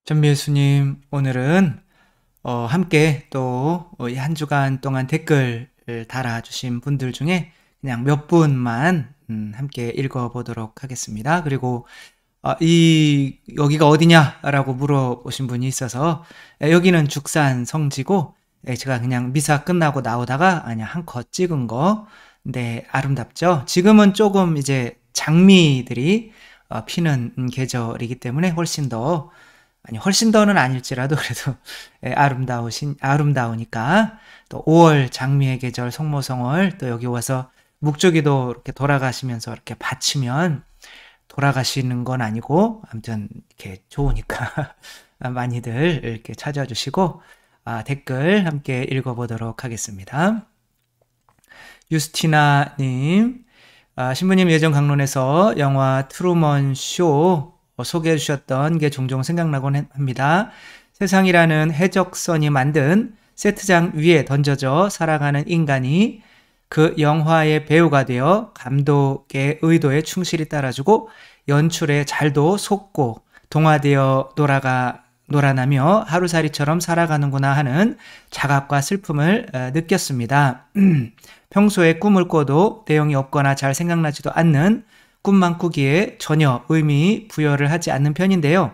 전미 예수님, 오늘은 함께 또 이 한 주간 동안 댓글 달아주신 분들 중에 그냥 몇 분만 함께 읽어보도록 하겠습니다. 그리고 여기가 어디냐라고 물어보신 분이 있어서 여기는 죽산 성지고 제가 그냥 미사 끝나고 나오다가 그냥 한 컷 찍은 거. 네, 아름답죠? 지금은 조금 이제 장미들이 피는 계절이기 때문에 훨씬 더는 아닐지라도 그래도 아름다우니까 또 5월 장미의 계절 성모성월 또 여기 와서 묵주기도 이렇게 돌아가시면서 이렇게 바치면 돌아가시는 건 아니고 아무튼 이렇게 좋으니까 많이들 이렇게 찾아주시고 댓글 함께 읽어보도록 하겠습니다. 유스티나님, 신부님 예전 강론에서 영화 트루먼 쇼 소개해 주셨던 게 종종 생각나곤 합니다. 세상이라는 해적선이 만든 세트장 위에 던져져 살아가는 인간이 그 영화의 배우가 되어 감독의 의도에 충실히 따라주고 연출에 잘도 속고 동화되어 놀아나며 하루살이처럼 살아가는구나 하는 자각과 슬픔을 느꼈습니다. 평소에 꿈을 꿔도 내용이 없거나 잘 생각나지도 않는 꿈만 꾸기에 전혀 의미 부여를 하지 않는 편인데요.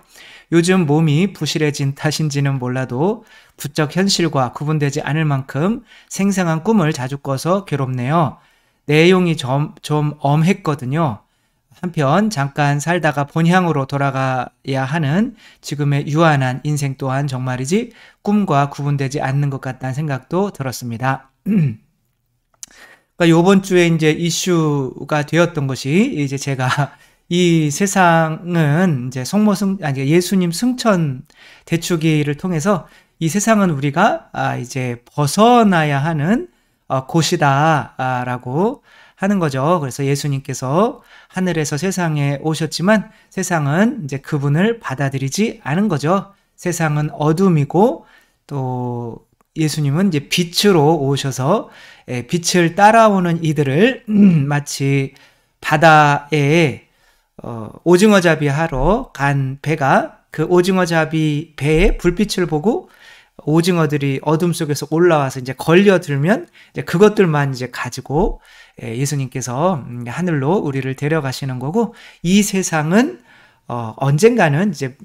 요즘 몸이 부실해진 탓인지는 몰라도 부쩍 현실과 구분되지 않을 만큼 생생한 꿈을 자주 꿔서 괴롭네요. 내용이 좀 엄했거든요. 한편 잠깐 살다가 본향으로 돌아가야 하는 지금의 유한한 인생 또한 정말이지 꿈과 구분되지 않는 것 같다는 생각도 들었습니다. 그러니까 요번 주에 이제 이슈가 되었던 것이 이제 제가 이 세상은 이제 예수님 승천 대축기를 통해서 이 세상은 우리가 이제 벗어나야 하는 곳이다라고 하는 거죠. 그래서 예수님께서 하늘에서 세상에 오셨지만 세상은 이제 그분을 받아들이지 않은 거죠. 세상은 어둠이고 또 예수님은 이제 빛으로 오셔서 빛을 따라오는 이들을 마치 바다에 오징어 잡이 하러 간 배가 그 오징어 잡이 배에 불빛을 보고 오징어들이 어둠 속에서 올라와서 이제 걸려들면 이제 그것들만 이제 가지고 예수님께서 하늘로 우리를 데려가시는 거고, 이 세상은 언젠가는 이제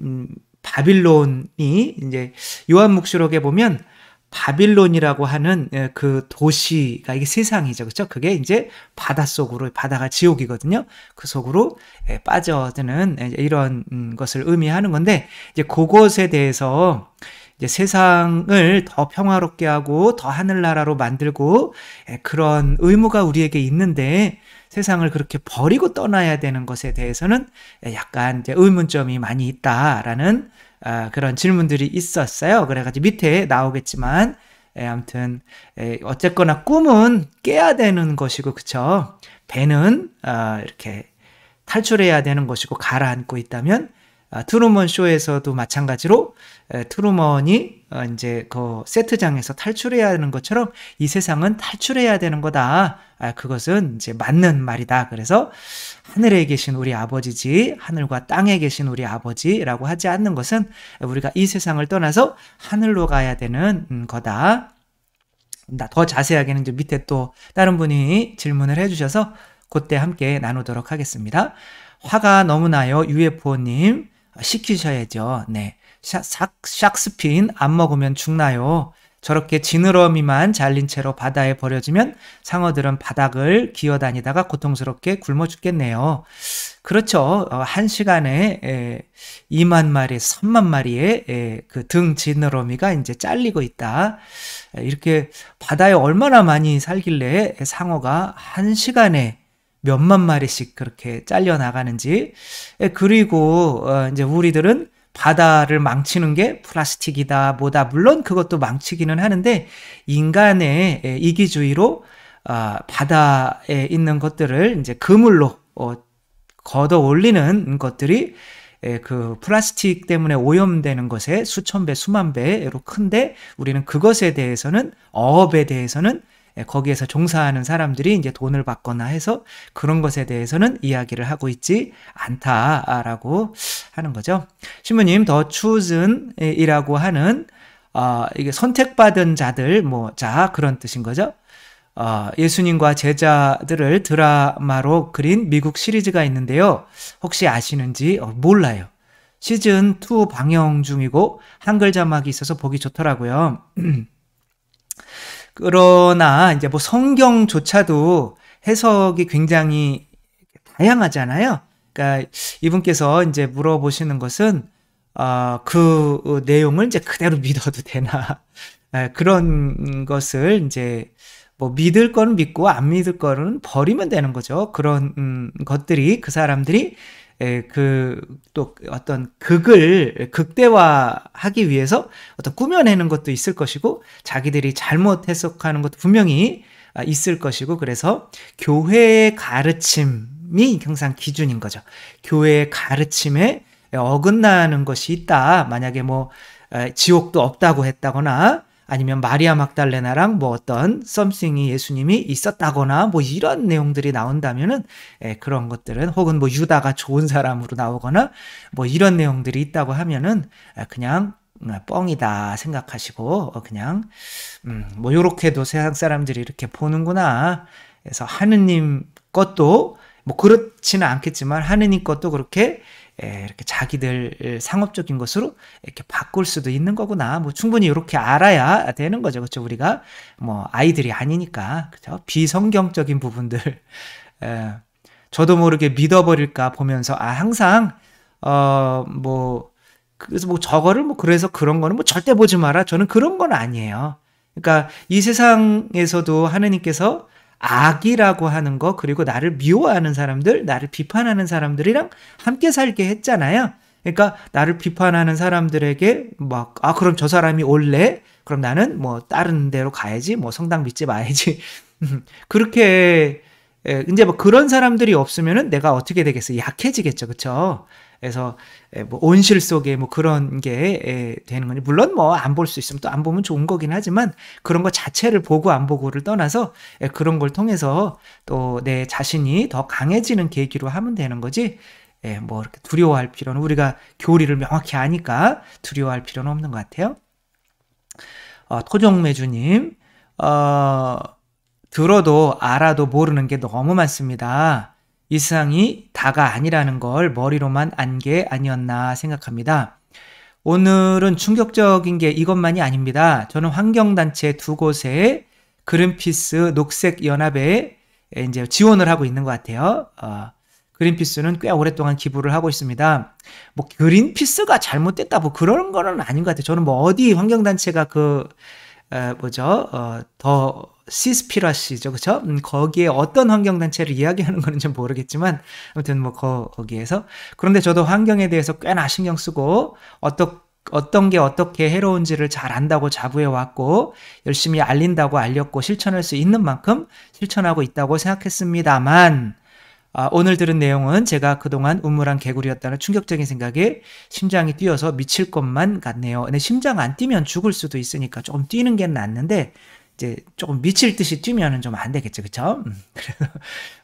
바빌론이 이제 요한묵시록에 보면 바빌론이라고 하는 그 도시가 이게 세상이죠. 그렇죠? 그게 이제 바다가 지옥이거든요. 그 속으로 빠져드는 이런 것을 의미하는 건데, 이제 그것에 대해서 이제 세상을 더 평화롭게 하고 더 하늘나라로 만들고 그런 의무가 우리에게 있는데 세상을 그렇게 버리고 떠나야 되는 것에 대해서는 약간 이제 의문점이 많이 있다라는 그런 질문들이 있었어요. 그래가지고 밑에 나오겠지만 아무튼 어쨌거나 꿈은 깨야 되는 것이고, 그쵸? 배는 이렇게 탈출해야 되는 것이고 가라앉고 있다면 트루먼 쇼에서도 마찬가지로 트루먼이 이제 그 세트장에서 탈출해야 하는 것처럼 이 세상은 탈출해야 되는 거다. 그것은 이제 맞는 말이다. 그래서 하늘에 계신 우리 아버지지 하늘과 땅에 계신 우리 아버지라고 하지 않는 것은 우리가 이 세상을 떠나서 하늘로 가야 되는 거다. 더 자세하게는 이제 밑에 또 다른 분이 질문을 해주셔서 그때 함께 나누도록 하겠습니다. 화가 너무 나요. UFO님. 시키셔야죠. 네. 샥스핀 안 먹으면 죽나요? 저렇게 지느러미만 잘린 채로 바다에 버려지면 상어들은 바닥을 기어다니다가 고통스럽게 굶어 죽겠네요. 그렇죠. 한 시간에 2만 마리, 3만 마리의 그 등 지느러미가 이제 잘리고 있다. 이렇게 바다에 얼마나 많이 살길래 상어가 한 시간에 몇만 마리씩 그렇게 잘려 나가는지. 그리고 이제 우리들은 바다를 망치는 게 플라스틱이다 뭐다, 물론 그것도 망치기는 하는데 인간의 이기주의로 바다에 있는 것들을 이제 그물로 걷어 올리는 것들이 그 플라스틱 때문에 오염되는 것에 수천 배 수만 배로 큰데, 우리는 그것에 대해서는, 어업에 대해서는 거기에서 종사하는 사람들이 이제 돈을 받거나 해서 그런 것에 대해서는 이야기를 하고 있지 않다라고 하는 거죠. 신부님, 더 chosen이라고 하는 이게 선택받은 자들, 그런 뜻인 거죠. 예수님과 제자들을 드라마로 그린 미국 시리즈가 있는데요. 혹시 아시는지 몰라요. 시즌2 방영 중이고 한글 자막이 있어서 보기 좋더라고요. 그러나 이제 성경조차도 해석이 굉장히 다양하잖아요. 그러니까 이분께서 이제 물어보시는 것은 그 내용을 이제 그대로 믿어도 되나 그런 것을 이제 믿을 거는 믿고 안 믿을 거는 버리면 되는 거죠. 그런 것들이 그 사람들이 또 어떤 극을 극대화하기 위해서 어떤 꾸며내는 것도 있을 것이고 자기들이 잘못 해석하는 것도 분명히 있을 것이고 그래서 교회의 가르침이 항상 기준인 거죠. 교회의 가르침에 어긋나는 것이 있다. 만약에 지옥도 없다고 했다거나 아니면 마리아 막달레나랑 어떤 썸씽이 예수님이 있었다거나 이런 내용들이 나온다면은 그런 것들은 혹은 유다가 좋은 사람으로 나오거나 이런 내용들이 있다고 하면은 그냥 뻥이다 생각하시고 그냥 요렇게도 세상 사람들이 이렇게 보는구나. 그래서 하느님 것도 그렇지는 않겠지만 하느님 것도 그렇게 이렇게 자기들 상업적인 것으로 이렇게 바꿀 수도 있는 거구나. 충분히 이렇게 알아야 되는 거죠. 그렇죠? 우리가 아이들이 아니니까. 그렇죠? 비성경적인 부분들. 저도 모르게 믿어버릴까 보면서 항상 그래서 저거를 그래서 그런 거는 절대 보지 마라. 저는 그런 건 아니에요. 그러니까 이 세상에서도 하느님께서 악이라고 하는 거 그리고 나를 미워하는 사람들, 나를 비판하는 사람들이랑 함께 살게 했잖아요. 그러니까 나를 비판하는 사람들에게 그럼 저 사람이 옳래? 그럼 나는 다른 데로 가야지. 성당 믿지 마야지. 그렇게 이제 그런 사람들이 없으면은 내가 어떻게 되겠어요? 약해지겠죠. 그렇죠? 그래서 온실 속에 그런 게 되는 거니 물론 안 볼 수 있으면 또 안 보면 좋은 거긴 하지만 그런 거 자체를 보고 안 보고를 떠나서 그런 걸 통해서 또 내 자신이 더 강해지는 계기로 하면 되는 거지. 이렇게 두려워할 필요는 우리가 교리를 명확히 아니까 두려워할 필요는 없는 것 같아요. 토종매주님 들어도 알아도 모르는 게 너무 많습니다. 이 세상이 다가 아니라는 걸 머리로만 안 게 아니었나 생각합니다. 오늘은 충격적인 게 이것만이 아닙니다. 저는 환경단체 두 곳에 그린피스 녹색연합에 이제 지원을 하고 있는 것 같아요. 그린피스는 꽤 오랫동안 기부를 하고 있습니다. 그린피스가 잘못됐다 그런 거는 아닌 것 같아요. 저는 어디 환경단체가 더 시스피러시죠, 그렇죠? 거기에 어떤 환경단체를 이야기하는 거는 좀 모르겠지만 아무튼 거기에서 그런데 저도 환경에 대해서 꽤나 신경 쓰고 어떤 게 어떻게 해로운지를 잘 안다고 자부해 왔고 열심히 알린다고 알렸고 실천할 수 있는 만큼 실천하고 있다고 생각했습니다만 오늘 들은 내용은 제가 그동안 우물한 개구리였다는 충격적인 생각에 심장이 뛰어서 미칠 것만 같네요. 근데 심장 안 뛰면 죽을 수도 있으니까 조금 뛰는 게 낫는데 이제 조금 미칠 듯이 뛰면은 좀 안 되겠죠, 그렇죠?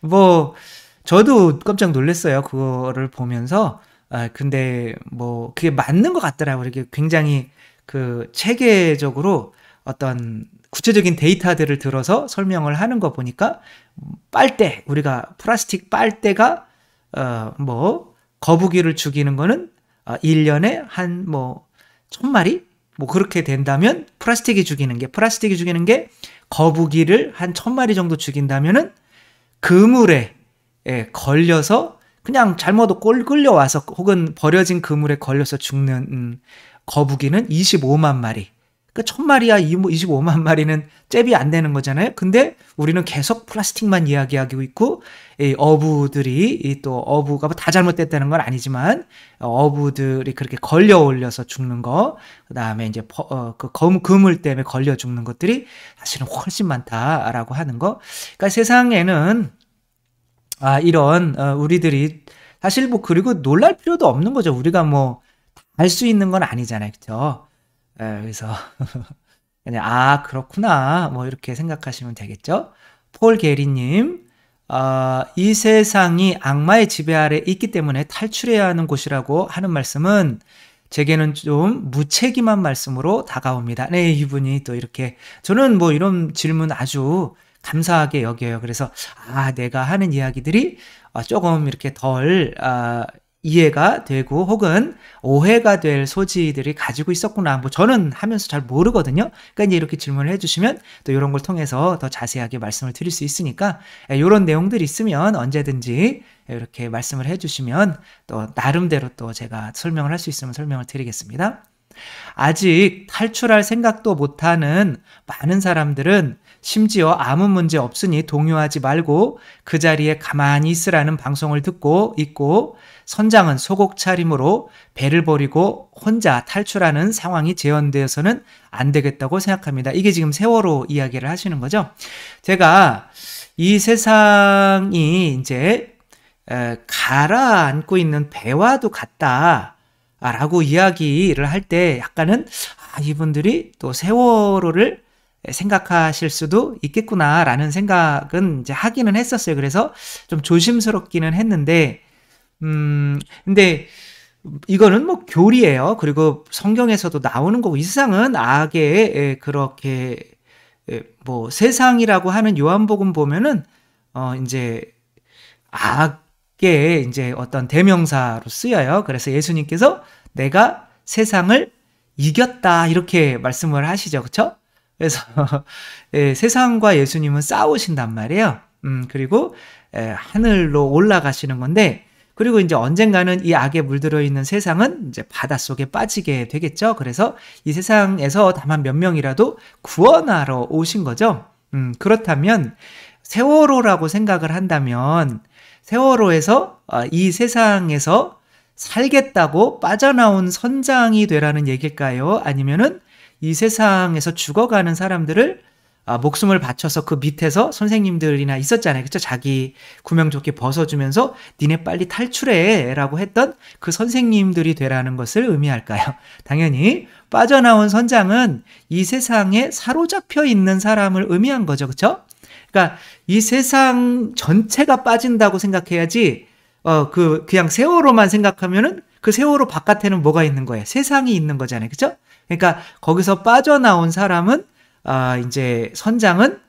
그래서 저도 깜짝 놀랐어요. 그거를 보면서 근데 그게 맞는 것 같더라고요. 이게 굉장히 체계적으로 어떤 구체적인 데이터들을 들어서 설명을 하는 거 보니까 빨대, 우리가 플라스틱 빨대가 거북이를 죽이는 거는 1년에 한 1000마리? 그렇게 된다면 플라스틱이 죽이는 게 거북이를 한 1000마리 정도 죽인다면은 그물에 걸려서 그냥 잘못 끌려와서 혹은 버려진 그물에 걸려서 죽는 거북이는 25만 마리. 1000마리야 25만 마리는 잽이 안 되는 거잖아요. 근데 우리는 계속 플라스틱만 이야기하고 있고 어부들이 또 어부가 다 잘못됐다는 건 아니지만 어부들이 그렇게 걸려 올려서 죽는 거 그다음에 이제 그물 때문에 걸려 죽는 것들이 사실은 훨씬 많다라고 하는 거. 그러니까 세상에는 이런 우리들이 사실 그리고 놀랄 필요도 없는 거죠. 우리가 할 수 있는 건 아니잖아요. 그렇죠? 그래서 그냥 아 그렇구나 뭐 이렇게 생각하시면 되겠죠. 폴 게리님, 이 세상이 악마의 지배 아래 있기 때문에 탈출해야 하는 곳이라고 하는 말씀은 제게는 좀 무책임한 말씀으로 다가옵니다. 네, 이분이 또 이렇게 저는 뭐 이런 질문 아주 감사하게 여겨요. 그래서 내가 하는 이야기들이 조금 이렇게 덜 이해가 되고 혹은 오해가 될 소지들이 가지고 있었구나. 뭐 저는 하면서 잘 모르거든요. 그러니까 이제 이렇게 질문을 해주시면 또 이런 걸 통해서 더 자세하게 말씀을 드릴 수 있으니까 이런 내용들이 있으면 언제든지 이렇게 말씀을 해주시면 또 나름대로 또 제가 설명을 할 수 있으면 설명을 드리겠습니다. 아직 탈출할 생각도 못하는 많은 사람들은 심지어 아무 문제 없으니 동요하지 말고 그 자리에 가만히 있으라는 방송을 듣고 있고, 선장은 소곡 차림으로 배를 버리고 혼자 탈출하는 상황이 재현되어서는 안 되겠다고 생각합니다. 이게 지금 세월호 이야기를 하시는 거죠. 제가 이 세상이 이제 가라앉고 있는 배와도 같다라고 이야기를 할 때 약간은 이분들이 또 세월호를 생각하실 수도 있겠구나라는 생각은 이제 하기는 했었어요. 그래서 좀 조심스럽기는 했는데, 근데 이거는 뭐 교리예요. 그리고 성경에서도 나오는 거고, 이 세상은 악의 그렇게 뭐 세상이라고 하는 요한복음 보면은 이제 악의 이제 어떤 대명사로 쓰여요. 그래서 예수님께서 내가 세상을 이겼다 이렇게 말씀을 하시죠. 그렇죠? 그래서 세상과 예수님은 싸우신단 말이에요. 그리고 하늘로 올라가시는 건데, 그리고 이제 언젠가는 이 악에 물들어 있는 세상은 이제 바닷속에 빠지게 되겠죠. 그래서 이 세상에서 다만 몇 명이라도 구원하러 오신 거죠. 그렇다면 세월호라고 생각을 한다면 세월호에서 이 세상에서 살겠다고 빠져나온 선장이 되라는 얘기일까요? 아니면은 이 세상에서 죽어가는 사람들을 목숨을 바쳐서 그 밑에서 선생님들이나 있었잖아요. 그쵸? 자기 구명조끼 벗어주면서 니네 빨리 탈출해 라고 했던 그 선생님들이 되라는 것을 의미할까요? 당연히 빠져나온 선장은 이 세상에 사로잡혀 있는 사람을 의미한 거죠. 그쵸? 그러니까 이 세상 전체가 빠진다고 생각해야지 그냥 세월호만 생각하면은 그 세월호 바깥에는 뭐가 있는 거예요? 세상이 있는 거잖아요. 그쵸? 그러니까 거기서 빠져나온 사람은 이제 선장은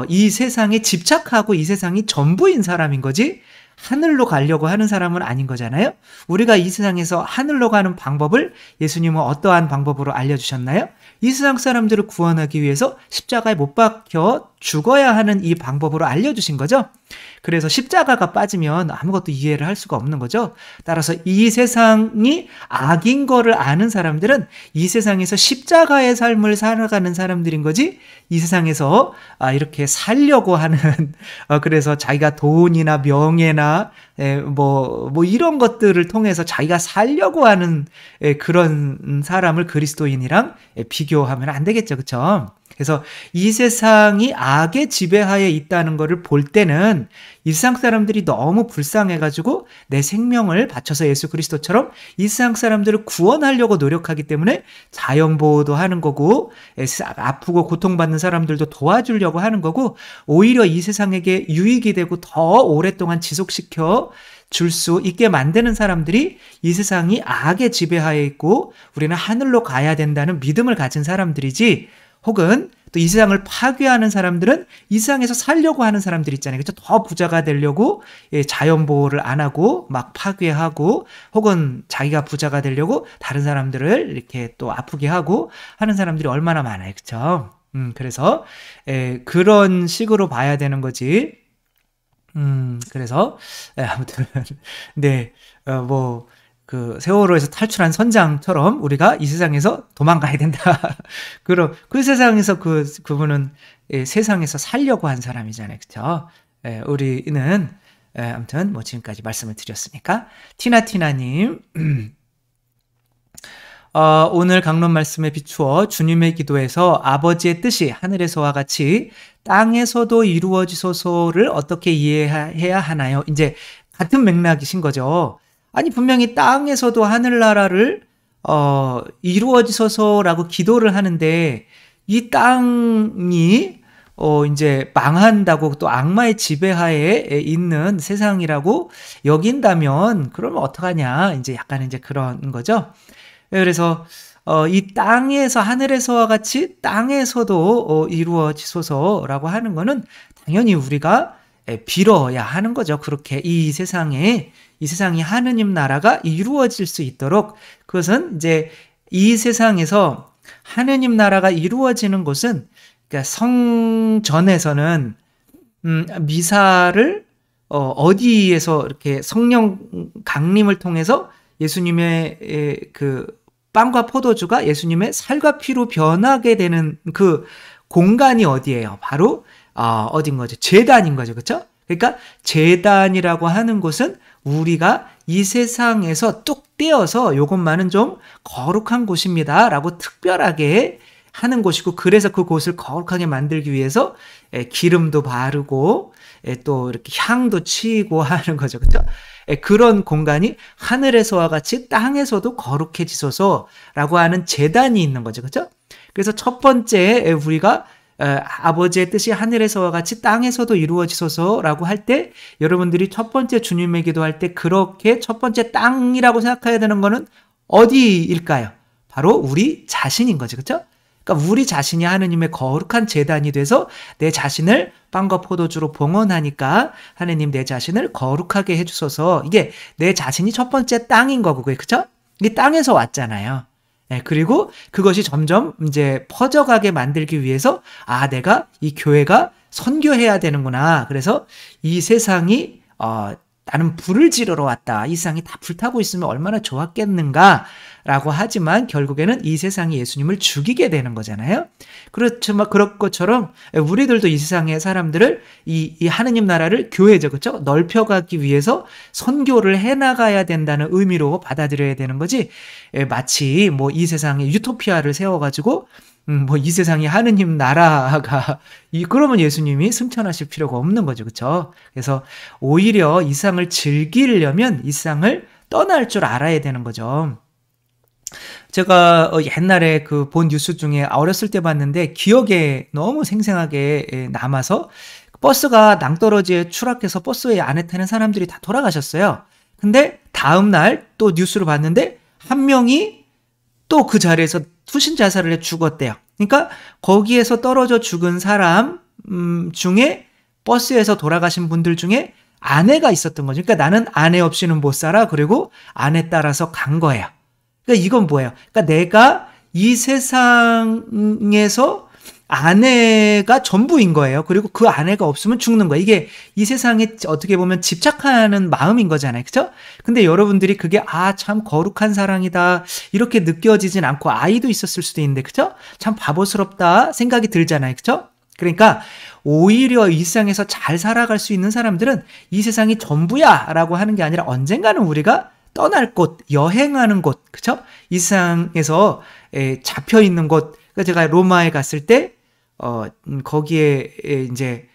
이 세상에 집착하고 이 세상이 전부인 사람인 거지 하늘로 가려고 하는 사람은 아닌 거잖아요. 우리가 이 세상에서 하늘로 가는 방법을 예수님은 어떠한 방법으로 알려주셨나요? 이 세상 사람들을 구원하기 위해서 십자가에 못 박혀 죽어야 하는 이 방법으로 알려주신 거죠. 그래서 십자가가 빠지면 아무것도 이해를 할 수가 없는 거죠. 따라서 이 세상이 악인 거를 아는 사람들은 이 세상에서 십자가의 삶을 살아가는 사람들인 거지, 이 세상에서 이렇게 살려고 하는 그래서 자기가 돈이나 명예나 뭐 이런 것들을 통해서 자기가 살려고 하는 그런 사람을 그리스도인이랑 비교하면 안 되겠죠. 그렇죠? 그래서 이 세상이 악의 지배하에 있다는 것을 볼 때는 이 세상 사람들이 너무 불쌍해가지고 내 생명을 바쳐서 예수 그리스도처럼 이 세상 사람들을 구원하려고 노력하기 때문에 자연보호도 하는 거고, 아프고 고통받는 사람들도 도와주려고 하는 거고, 오히려 이 세상에게 유익이 되고 더 오랫동안 지속시켜 줄 수 있게 만드는 사람들이 이 세상이 악의 지배하에 있고 우리는 하늘로 가야 된다는 믿음을 가진 사람들이지, 혹은 또 이 세상을 파괴하는 사람들은 이 세상에서 살려고 하는 사람들 있잖아요. 그렇죠? 더 부자가 되려고 자연 보호를 안 하고 막 파괴하고, 혹은 자기가 부자가 되려고 다른 사람들을 이렇게 또 아프게 하고 하는 사람들이 얼마나 많아요. 그렇죠? 그래서 그런 식으로 봐야 되는 거지. 그래서 아무튼 네, 그 세월호에서 탈출한 선장처럼 우리가 이 세상에서 도망가야 된다. 그럼 그 세상에서 그분은 세상에서 살려고 한 사람이잖아요. 그렇죠? 우리는 아무튼 뭐 지금까지 말씀을 드렸으니까. 티나님 오늘 강론 말씀에 비추어 주님의 기도에서 아버지의 뜻이 하늘에서와 같이 땅에서도 이루어지소서를 어떻게 이해해야 하나요? 이제 같은 맥락이신 거죠. 아니 분명히 땅에서도 하늘나라를 이루어지소서라고 기도를 하는데 이 땅이 이제 망한다고 또 악마의 지배하에 있는 세상이라고 여긴다면 그러면 어떡하냐 이제 약간 이제 그런 거죠. 그래서 이 땅에서 하늘에서와 같이 땅에서도 이루어지소서라고 하는 거는 당연히 우리가 빌어야 하는 거죠. 그렇게 이 세상이 하느님 나라가 이루어질 수 있도록 그것은 이제 이 세상에서 하느님 나라가 이루어지는 곳은 그러니까 성전에서는 미사를 어디에서 이렇게 성령 강림을 통해서 예수님의 그 빵과 포도주가 예수님의 살과 피로 변하게 되는 그 공간이 어디예요? 바로 어딘 거죠? 제단인 거죠. 그렇죠? 그러니까 제단이라고 하는 곳은 우리가 이 세상에서 뚝 떼어서 요것만은 좀 거룩한 곳입니다 라고 특별하게 하는 곳이고, 그래서 그 곳을 거룩하게 만들기 위해서 기름도 바르고 또 이렇게 향도 치이고 하는 거죠. 그렇죠? 그런 공간이 하늘에서와 같이 땅에서도 거룩해지소서라고 하는 제단이 있는 거죠. 그렇죠? 그래서 첫 번째 우리가 아버지의 뜻이 하늘에서와 같이 땅에서도 이루어지소서라고 할 때, 여러분들이 첫 번째 주님의 기도할 때 그렇게 첫 번째 땅이라고 생각해야 되는 거는 어디일까요? 바로 우리 자신인 거죠. 그렇죠? 그러니까 우리 자신이 하느님의 거룩한 제단이 돼서 내 자신을 빵과 포도주로 봉헌하니까 하느님 내 자신을 거룩하게 해주소서. 이게 내 자신이 첫 번째 땅인 거고, 그렇죠? 이게 땅에서 왔잖아요. 그리고 그것이 점점 이제 퍼져가게 만들기 위해서 내가 이 교회가 선교해야 되는구나. 그래서 이 세상이 나는 불을 지르러 왔다. 이 세상이 다 불타고 있으면 얼마나 좋았겠는가 라고 하지만 결국에는 이 세상이 예수님을 죽이게 되는 거잖아요. 그렇지만 그럴 것처럼 우리들도 이 세상의 사람들을 이 하느님 나라를 교회죠. 그렇죠? 넓혀가기 위해서 선교를 해나가야 된다는 의미로 받아들여야 되는 거지, 마치 뭐 이 세상에 유토피아를 세워가지고 뭐 이 세상이 하느님 나라가 그러면 예수님이 승천하실 필요가 없는 거죠. 그렇죠? 그래서 오히려 이 세상을 즐기려면 이 세상을 떠날 줄 알아야 되는 거죠. 제가 옛날에 그 본 뉴스 중에 어렸을 때 봤는데 기억에 너무 생생하게 남아서, 버스가 낭떠러지에 추락해서 버스에 안에 타는 사람들이 다 돌아가셨어요. 근데 다음 날 또 뉴스를 봤는데 한 명이 또 그 자리에서 투신 자살을 해 죽었대요. 그러니까 거기에서 떨어져 죽은 사람 중에, 버스에서 돌아가신 분들 중에 아내가 있었던 거죠. 그러니까 나는 아내 없이는 못 살아. 그리고 아내 따라서 간 거예요. 그러니까 이건 뭐예요? 그러니까 내가 이 세상에서 아내가 전부인 거예요. 그리고 그 아내가 없으면 죽는 거예요. 이게 이 세상에 어떻게 보면 집착하는 마음인 거잖아요. 그렇죠? 근데 여러분들이 그게 참 거룩한 사랑이다 이렇게 느껴지진 않고, 아이도 있었을 수도 있는데, 그렇죠? 참 바보스럽다 생각이 들잖아요. 그렇죠? 그러니까 오히려 이 세상에서 잘 살아갈 수 있는 사람들은 이 세상이 전부야 라고 하는 게 아니라 언젠가는 우리가 떠날 곳, 여행하는 곳, 그쵸? 이 세상에서 잡혀 있는 곳. 그러니까 제가 로마에 갔을 때, 거기에 이제,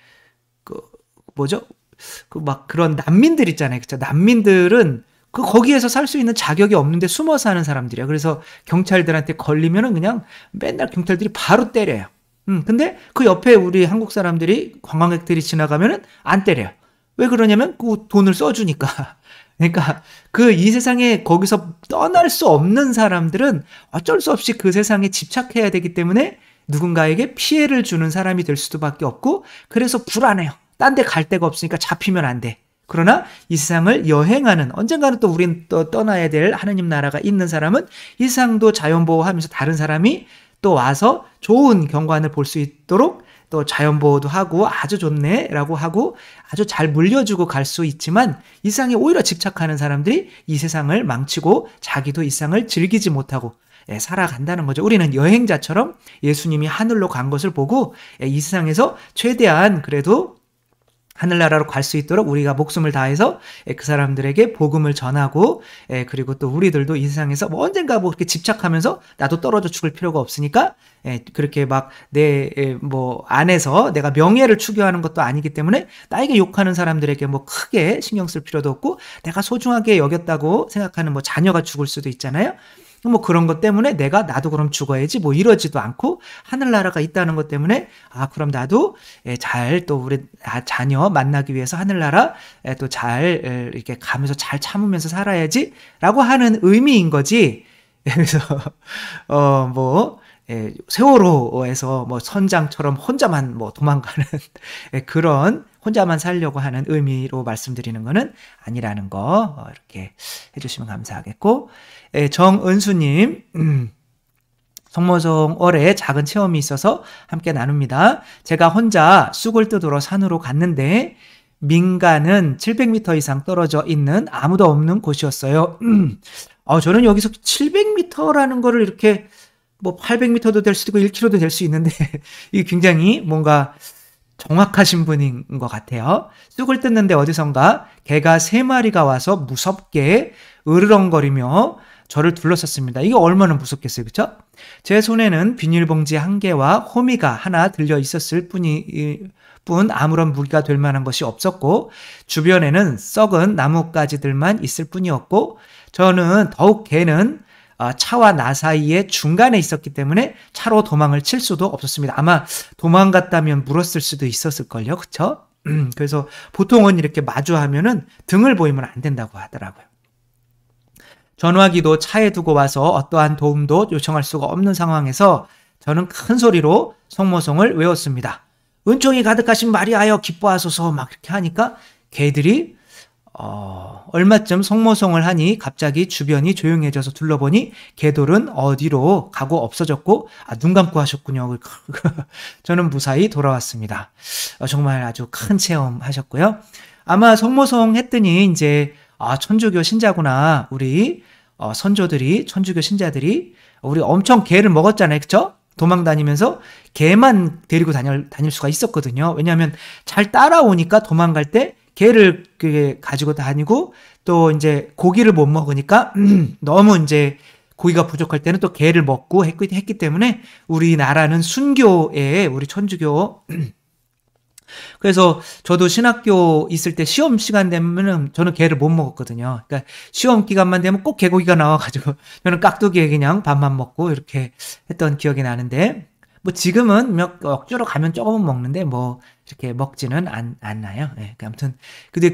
막 그런 난민들 있잖아요. 그쵸? 난민들은 거기에서 살 수 있는 자격이 없는데 숨어 사는 사람들이야. 그래서 경찰들한테 걸리면은 그냥 맨날 경찰들이 바로 때려요. 근데 그 옆에 우리 한국 사람들이, 관광객들이 지나가면은 안 때려요. 왜 그러냐면 그 돈을 써주니까. 그러니까 이 세상에 거기서 떠날 수 없는 사람들은 어쩔 수 없이 그 세상에 집착해야 되기 때문에 누군가에게 피해를 주는 사람이 될 수밖에 없고, 그래서 불안해요. 딴 데 갈 데가 없으니까 잡히면 안 돼. 그러나 이 세상을 여행하는, 언젠가는 또 우린 또 떠나야 될 하느님 나라가 있는 사람은 이 세상도 자연보호하면서 다른 사람이 또 와서 좋은 경관을 볼 수 있도록 또 자연보호도 하고 아주 좋네 라고 하고 아주 잘 물려주고 갈 수 있지만, 이 세상에 오히려 집착하는 사람들이 이 세상을 망치고 자기도 이 세상을 즐기지 못하고 살아간다는 거죠. 우리는 여행자처럼 예수님이 하늘로 간 것을 보고 이 세상에서 최대한 그래도 하늘나라로 갈 수 있도록 우리가 목숨을 다해서 그 사람들에게 복음을 전하고, 그리고 또 우리들도 이 세상에서 뭐 언젠가 뭐 그렇게 집착하면서 나도 떨어져 죽을 필요가 없으니까 그렇게 막 내 뭐 안에서 내가 명예를 추구하는 것도 아니기 때문에 나에게 욕하는 사람들에게 뭐 크게 신경 쓸 필요도 없고, 내가 소중하게 여겼다고 생각하는 뭐 자녀가 죽을 수도 있잖아요. 뭐 그런 것 때문에 나도 그럼 죽어야지 뭐 이러지도 않고 하늘나라가 있다는 것 때문에 그럼 나도 잘 또 우리 자녀 만나기 위해서 하늘나라 또 잘 이렇게 가면서 잘 참으면서 살아야지라고 하는 의미인 거지. 그래서 뭐 세월호에서 뭐 선장처럼 혼자만 뭐 도망가는 그런 혼자만 살려고 하는 의미로 말씀드리는 거는 아니라는 거 이렇게 해주시면 감사하겠고, 정은수님, 성모성월에 작은 체험이 있어서 함께 나눕니다. 제가 혼자 쑥을 뜯으러 산으로 갔는데 민가는 700m 이상 떨어져 있는 아무도 없는 곳이었어요. 저는 여기서 700m라는 거를 이렇게 뭐 800m도 될 수도 있고 1km도 될 수 있는데 이게 굉장히 뭔가 정확하신 분인 것 같아요. 쑥을 뜯는데 어디선가 개가 3마리가 와서 무섭게 으르렁거리며 저를 둘러쌌습니다. 이게 얼마나 무섭겠어요, 그렇죠? 제 손에는 비닐봉지 1개와 호미가 하나 들려 있었을 뿐 아무런 무기가 될 만한 것이 없었고 주변에는 썩은 나뭇가지들만 있을 뿐이었고 저는 더욱 개는 차와 나 사이에 중간에 있었기 때문에 차로 도망을 칠 수도 없었습니다. 아마 도망갔다면 물었을 수도 있었을걸요. 그쵸? 그래서 보통은 이렇게 마주하면은 등을 보이면 안 된다고 하더라고요. 전화기도 차에 두고 와서 어떠한 도움도 요청할 수가 없는 상황에서 저는 큰 소리로 성모성을 외웠습니다. 은총이 가득하신 마리아여 기뻐하소서 막 이렇게 하니까 개들이 얼마쯤 성모성을 하니 갑자기 주변이 조용해져서 둘러보니 개돌은 어디로 가고 없어졌고 눈 감고 하셨군요. 저는 무사히 돌아왔습니다. 정말 아주 큰 체험 하셨고요. 아마 성모성 했더니 이제 천주교 신자구나. 우리 선조들이 천주교 신자들이 우리 엄청 개를 먹었잖아요. 그쵸? 도망 다니면서 개만 데리고 다닐 수가 있었거든요. 왜냐하면 잘 따라오니까 도망갈 때 개를 가지고 다니고 또 이제 고기를 못 먹으니까 너무 이제 고기가 부족할 때는 또 개를 먹고 했기 때문에 우리나라는 순교에 우리 천주교 그래서 저도 신학교 있을 때 시험 시간 되면은 저는 개를 못 먹었거든요. 그러니까 시험 기간만 되면 꼭 개고기가 나와가지고 저는 깍두기에 그냥 밥만 먹고 이렇게 했던 기억이 나는데 뭐 지금은 억지로 가면 조금은 먹는데 뭐 이렇게 먹지는 않나요. 네, 아무튼 근데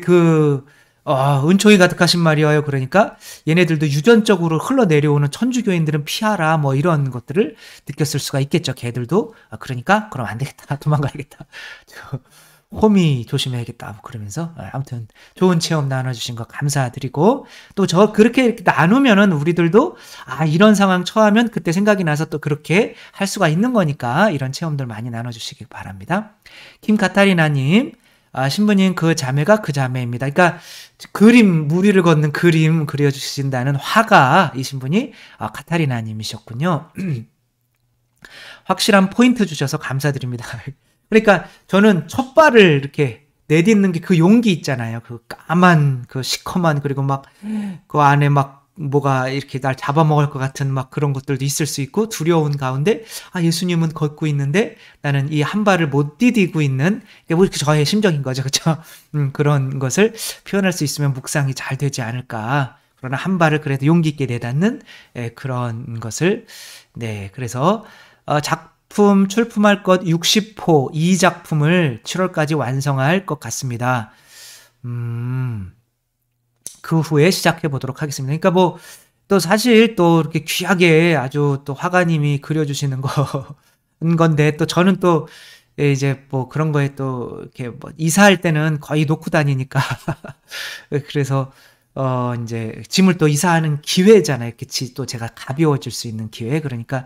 은총이 가득하신 말이에요. 그러니까 얘네들도 유전적으로 흘러내려오는 천주교인들은 피하라 뭐 이런 것들을 느꼈을 수가 있겠죠. 걔들도 그러니까 그럼 안 되겠다. 도망가야겠다. 호미 조심해야겠다. 뭐 그러면서 아무튼 좋은 체험 나눠주신 거 감사드리고 또 그렇게 이렇게 나누면은 우리들도 이런 상황 처하면 그때 생각이 나서 또 그렇게 할 수가 있는 거니까 이런 체험들 많이 나눠주시기 바랍니다. 김카타리나님 신부님 그 자매가 그 자매입니다. 그러니까 무리를 걷는 그림 그려주신다는 화가 이 신분이 카타리나님이셨군요. 확실한 포인트 주셔서 감사드립니다. 그러니까 저는 첫 발을 이렇게 내딛는 게 그 용기 있잖아요. 그 까만, 그 시커먼, 그리고 막 그 안에 막 뭐가 이렇게 날 잡아먹을 것 같은 막 그런 것들도 있을 수 있고 두려운 가운데 예수님은 걷고 있는데 나는 이 한 발을 못 디디고 있는 게 저의 심정인 거죠. 그렇죠? 그런 것을 표현할 수 있으면 묵상이 잘 되지 않을까. 그러나 한 발을 그래도 용기 있게 내닫는 그런 것을 그래서 작품 출품할 것 60호 2작품을 7월까지 완성할 것 같습니다. 그 후에 시작해 보도록 하겠습니다. 그러니까 뭐 또 사실 또 이렇게 귀하게 아주 또 화가님이 그려주시는 건데 또 저는 또 이제 뭐 그런 거에 또 이렇게 뭐 이사할 때는 거의 놓고 다니니까 그래서 이제 짐을 또 이사하는 기회잖아요. 그치 또 제가 가벼워질 수 있는 기회. 그러니까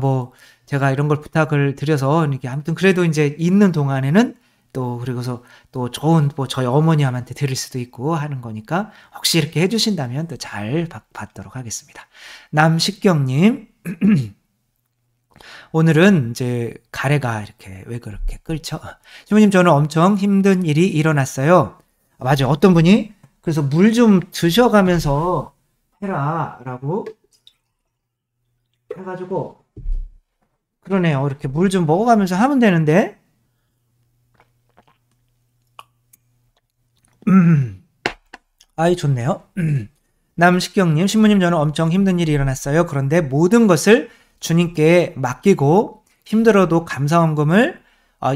뭐 제가 이런 걸 부탁을 드려서 이렇게 아무튼 그래도 이제 있는 동안에는 또 그리고서 또 좋은 뭐 저희 어머님한테 드릴 수도 있고 하는 거니까 혹시 이렇게 해주신다면 또 잘 받도록 하겠습니다. 남식경님 오늘은 이제 가래가 이렇게 왜 그렇게 끓죠? 신부님 저는 엄청 힘든 일이 일어났어요. 맞아요. 어떤 분이 그래서 물 좀 드셔가면서 해라라고 해가지고 그러네요. 이렇게 물 좀 먹어가면서 하면 되는데 아이 좋네요. 남식경님, 신부님 저는 엄청 힘든 일이 일어났어요. 그런데 모든 것을 주님께 맡기고 힘들어도 감사원금을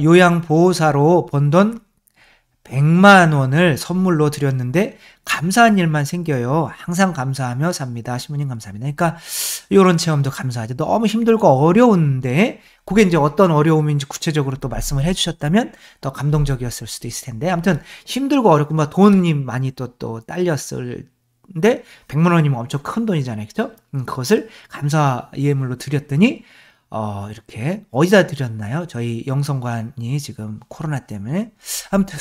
요양보호사로 번 돈 100만 원을 선물로 드렸는데 감사한 일만 생겨요. 항상 감사하며 삽니다. 신부님 감사합니다. 그러니까 이런 체험도 감사하죠. 너무 힘들고 어려운데 그게 이제 어떤 어려움인지 구체적으로 또 말씀을 해주셨다면 더 감동적이었을 수도 있을 텐데 아무튼 힘들고 어렵고 막 돈이 많이 또 딸렸을 근데 100만 원이면 엄청 큰 돈이잖아요. 그죠? 그것을 감사 예물로 드렸더니 이렇게 어디다 드렸나요? 저희 영성관이 지금 코로나 때문에 아무튼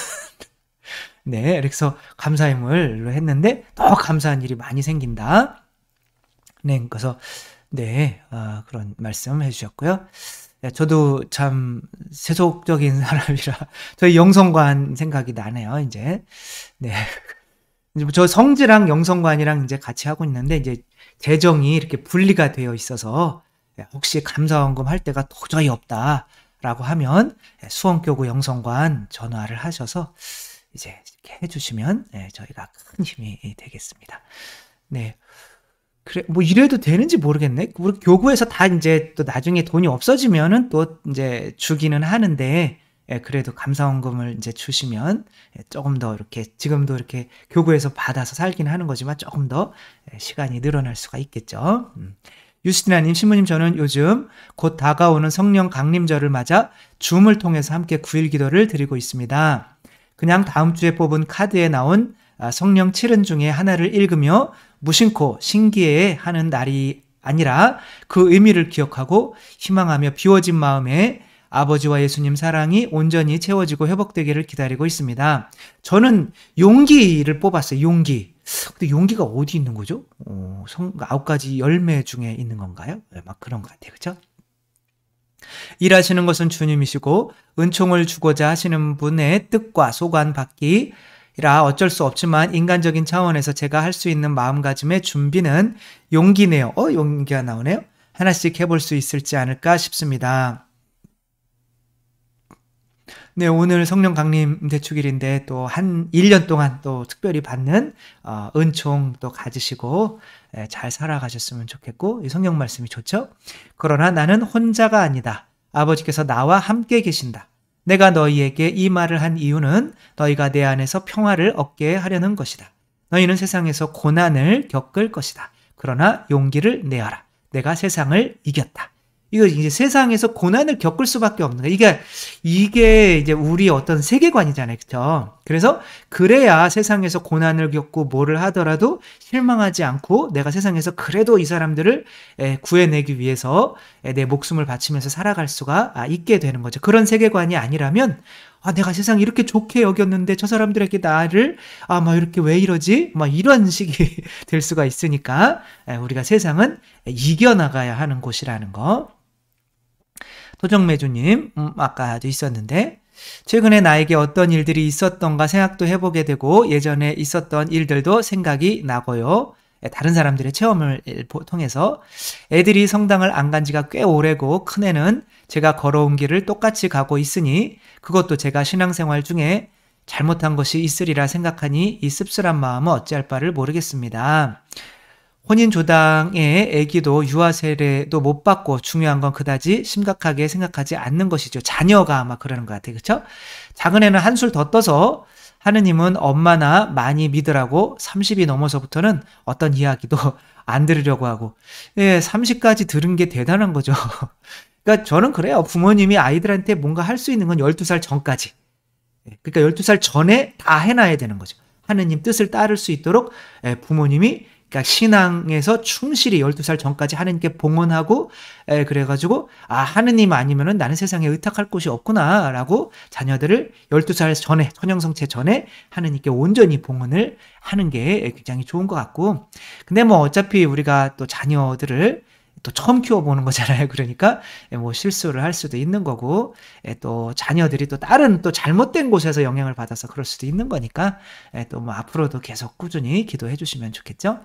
네, 그래서 감사예물로 했는데 더 감사한 일이 많이 생긴다. 네, 그래서 네, 그런 말씀 해주셨고요. 네, 저도 참 세속적인 사람이라 저희 영성관 생각이 나네요. 이제 네, 저 성지랑 영성관이랑 이제 같이 하고 있는데 이제 재정이 이렇게 분리가 되어 있어서 혹시 감사원금 할 때가 도저히 없다라고 하면 수원교구 영성관 전화를 하셔서 이제 이렇게 해주시면 저희가 큰 힘이 되겠습니다. 네. 그래, 뭐 이래도 되는지 모르겠네. 우리 교구에서 다 이제 또 나중에 돈이 없어지면은 또 이제 주기는 하는데, 그래도 감사원금을 이제 주시면 조금 더 이렇게 지금도 이렇게 교구에서 받아서 살긴 하는 거지만 조금 더 시간이 늘어날 수가 있겠죠. 유스티나님, 신부님 저는 요즘 곧 다가오는 성령 강림절을 맞아 줌을 통해서 함께 9일 기도를 드리고 있습니다. 그냥 다음 주에 뽑은 카드에 나온 성령 7은 중에 하나를 읽으며 무심코 신기해 하는 날이 아니라 그 의미를 기억하고 희망하며 비워진 마음에 아버지와 예수님 사랑이 온전히 채워지고 회복되기를 기다리고 있습니다. 저는 용기를 뽑았어요. 용기. 근데 용기가 어디 있는 거죠? 9가지 열매 중에 있는 건가요? 막 그런 것 같아요. 그렇죠? 일하시는 것은 주님이시고 은총을 주고자 하시는 분의 뜻과 소관 받기라 어쩔 수 없지만 인간적인 차원에서 제가 할 수 있는 마음가짐의 준비는 용기네요. 용기가 나오네요. 하나씩 해볼 수 있을지 않을까 싶습니다. 네, 오늘 성령 강림 대축일인데 또 한 1년 동안 또 특별히 받는 은총 또 가지시고 잘 살아가셨으면 좋겠고 이 성령 말씀이 좋죠? 그러나 나는 혼자가 아니다. 아버지께서 나와 함께 계신다. 내가 너희에게 이 말을 한 이유는 너희가 내 안에서 평화를 얻게 하려는 것이다. 너희는 세상에서 고난을 겪을 것이다. 그러나 용기를 내어라. 내가 세상을 이겼다. 이거 이제 세상에서 고난을 겪을 수밖에 없는 거예요. 이게 이제 우리 어떤 세계관이잖아요. 그렇죠? 그래서 그래야 세상에서 고난을 겪고 뭐를 하더라도 실망하지 않고 내가 세상에서 그래도 이 사람들을 구해내기 위해서 내 목숨을 바치면서 살아갈 수가 있게 되는 거죠. 그런 세계관이 아니라면 내가 세상 이렇게 좋게 여겼는데 저 사람들에게 나를 막 이렇게 왜 이러지? 막 이런 식이 될 수가 있으니까 우리가 세상은 이겨나가야 하는 곳이라는 거. 도정매주님, 아까도 있었는데 최근에 나에게 어떤 일들이 있었던가 생각도 해보게 되고 예전에 있었던 일들도 생각이 나고요. 다른 사람들의 체험을 통해서 애들이 성당을 안 간 지가 꽤 오래고 큰애는 제가 걸어온 길을 똑같이 가고 있으니 그것도 제가 신앙생활 중에 잘못한 것이 있으리라 생각하니 이 씁쓸한 마음은 어찌할 바를 모르겠습니다. 혼인조당의 아기도 유아 세례도 못 받고 중요한 건 그다지 심각하게 생각하지 않는 것이죠. 자녀가 아마 그러는 것 같아요. 그렇죠? 작은 애는 한술 더 떠서 하느님은 엄마나 많이 믿으라고 30이 넘어서부터는 어떤 이야기도 안 들으려고 하고 30까지 들은 게 대단한 거죠. 그러니까 저는 그래요. 부모님이 아이들한테 뭔가 할 수 있는 건 12살 전까지. 그러니까 12살 전에 다 해놔야 되는 거죠. 하느님 뜻을 따를 수 있도록 부모님이 그러니까 신앙에서 충실히 12살 전까지 하느님께 봉헌하고 그래가지고 하느님 아니면은 나는 세상에 의탁할 곳이 없구나라고 자녀들을 12살 전에 천연성체 전에 하느님께 온전히 봉헌을 하는 게 굉장히 좋은 것 같고 근데 뭐 어차피 우리가 또 자녀들을 또 처음 키워보는 거잖아요. 그러니까 뭐 실수를 할 수도 있는 거고 또 자녀들이 또 다른 또 잘못된 곳에서 영향을 받아서 그럴 수도 있는 거니까 또 뭐 앞으로도 계속 꾸준히 기도해 주시면 좋겠죠.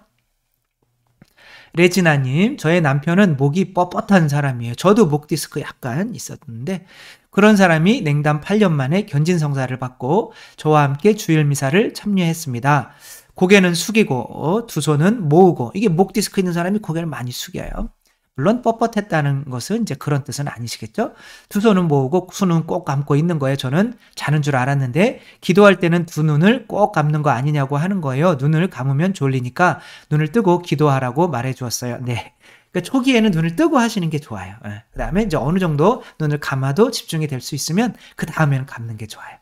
레지나님, 저의 남편은 목이 뻣뻣한 사람이에요. 저도 목 디스크 약간 있었는데 그런 사람이 냉담 8년 만에 견진성사를 받고 저와 함께 주일미사를 참여했습니다. 고개는 숙이고 두 손은 모으고 이게 목 디스크 있는 사람이 고개를 많이 숙여요. 물론 뻣뻣했다는 것은 이제 그런 뜻은 아니시겠죠? 두 손은 모으고 손은 꼭 감고 있는 거예요. 저는 자는 줄 알았는데 기도할 때는 두 눈을 꼭 감는 거 아니냐고 하는 거예요. 눈을 감으면 졸리니까 눈을 뜨고 기도하라고 말해 주었어요. 네. 그러니까 초기에는 눈을 뜨고 하시는 게 좋아요. 그 다음에 이제 어느 정도 눈을 감아도 집중이 될 수 있으면 그 다음에는 감는 게 좋아요.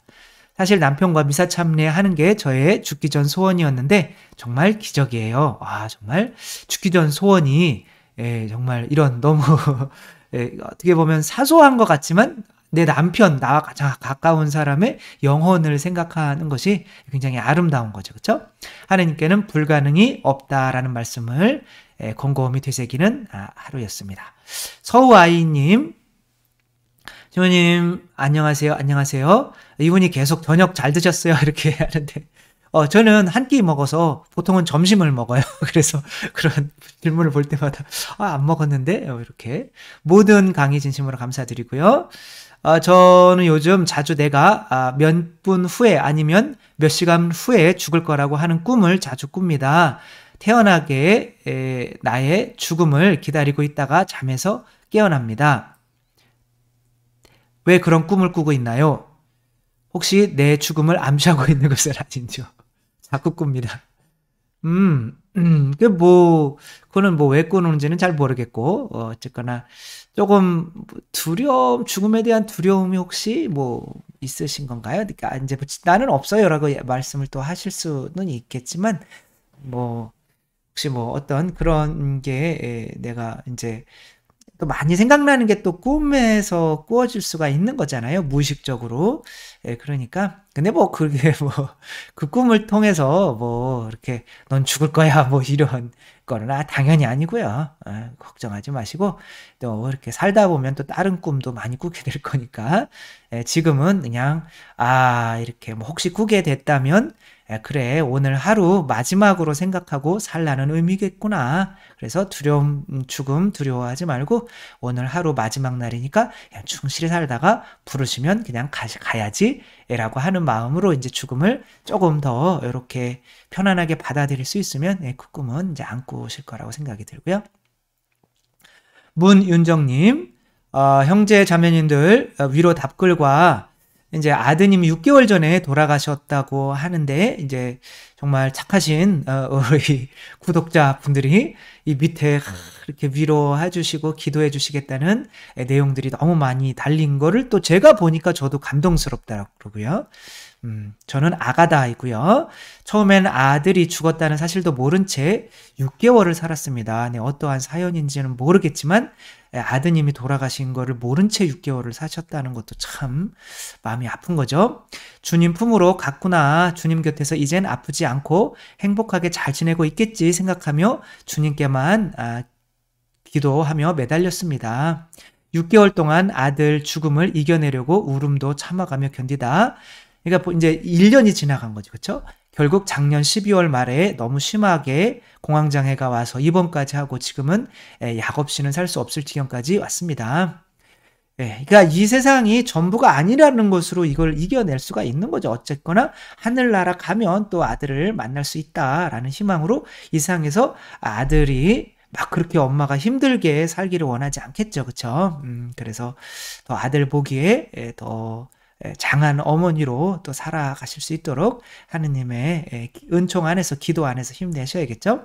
사실 남편과 미사 참례하는 게 저의 죽기 전 소원이었는데 정말 기적이에요. 아, 정말 죽기 전 소원이 정말 이런 너무 어떻게 보면 사소한 것 같지만 내 남편, 나와 가장 가까운 사람의 영혼을 생각하는 것이 굉장히 아름다운 거죠. 그렇죠? 하나님께는 불가능이 없다라는 말씀을 곰곰이 되새기는 하루였습니다. 서우아이님, 주님 안녕하세요. 안녕하세요. 이분이 계속 저녁 잘 드셨어요. 이렇게 하는데 저는 한 끼 먹어서 보통은 점심을 먹어요. 그래서 그런 질문을 볼 때마다 안 먹었는데 이렇게 모든 강의 진심으로 감사드리고요. 저는 요즘 자주 내가 몇 분 후에 아니면 몇 시간 후에 죽을 거라고 하는 꿈을 자주 꿉니다. 태연하게 나의 죽음을 기다리고 있다가 잠에서 깨어납니다. 왜 그런 꿈을 꾸고 있나요? 혹시 내 죽음을 암시하고 있는 것은 아닌지요? 자꾸 꿉니다. 그거는 왜 꾸는지는 잘 모르겠고, 어쨌거나, 조금 죽음에 대한 두려움이 혹시 있으신 건가요? 그러니까, 이제, 나는 없어요. 라고 말씀을 또 하실 수는 있겠지만, 혹시 어떤 그런 게 내가 이제, 또 많이 생각나는 게 또 꿈에서 꾸어질 수가 있는 거잖아요. 무의식적으로. 그러니까. 근데 그게 그 꿈을 통해서 이렇게 넌 죽을 거야. 이런 거는 당연히 아니고요. 걱정하지 마시고 또 이렇게 살다 보면 또 다른 꿈도 많이 꾸게 될 거니까. 지금은 그냥, 이렇게 혹시 꾸게 됐다면 그래, 오늘 하루 마지막으로 생각하고 살라는 의미겠구나. 그래서 죽음 두려워하지 말고 오늘 하루 마지막 날이니까 그냥 충실히 살다가 부르시면 그냥 가야지 라고 하는 마음으로 이제 죽음을 조금 더 이렇게 편안하게 받아들일 수 있으면 그 꿈은 이제 안 꾸실 거라고 생각이 들고요. 문윤정님, 형제 자매님들 위로 답글과 이제 아드님이 6개월 전에 돌아가셨다고 하는데 이제 정말 착하신 우리 구독자분들이 이 밑에 이렇게 위로해 주시고 기도해 주시겠다는 내용들이 너무 많이 달린 거를 또 제가 보니까 저도 감동스럽더라고요. 저는 아가다이고요. 처음엔 아들이 죽었다는 사실도 모른 채 6개월을 살았습니다. 어떠한 사연인지는 모르겠지만 아드님이 돌아가신 거를 모른 채 6개월을 사셨다는 것도 참 마음이 아픈 거죠. 주님 품으로 갔구나. 주님 곁에서 이젠 아프지 않고 행복하게 잘 지내고 있겠지 생각하며 주님께만 기도하며 매달렸습니다. 6개월 동안 아들 죽음을 이겨내려고 울음도 참아가며 견디다. 그러니까 이제 1년이 지나간 거죠. 그렇죠? 결국 작년 12월 말에 너무 심하게 공황장애가 와서 입원까지 하고 지금은 약 없이는 살 수 없을 지경까지 왔습니다. 그러니까 이 세상이 전부가 아니라는 것으로 이걸 이겨낼 수가 있는 거죠. 어쨌거나 하늘나라 가면 또 아들을 만날 수 있다라는 희망으로 이 세상에서 아들이 막 그렇게 엄마가 힘들게 살기를 원하지 않겠죠. 그렇죠? 그래서 더 아들 보기에 더 장한 어머니로 또 살아가실 수 있도록 하느님의 은총 안에서 기도 안에서 힘내셔야겠죠.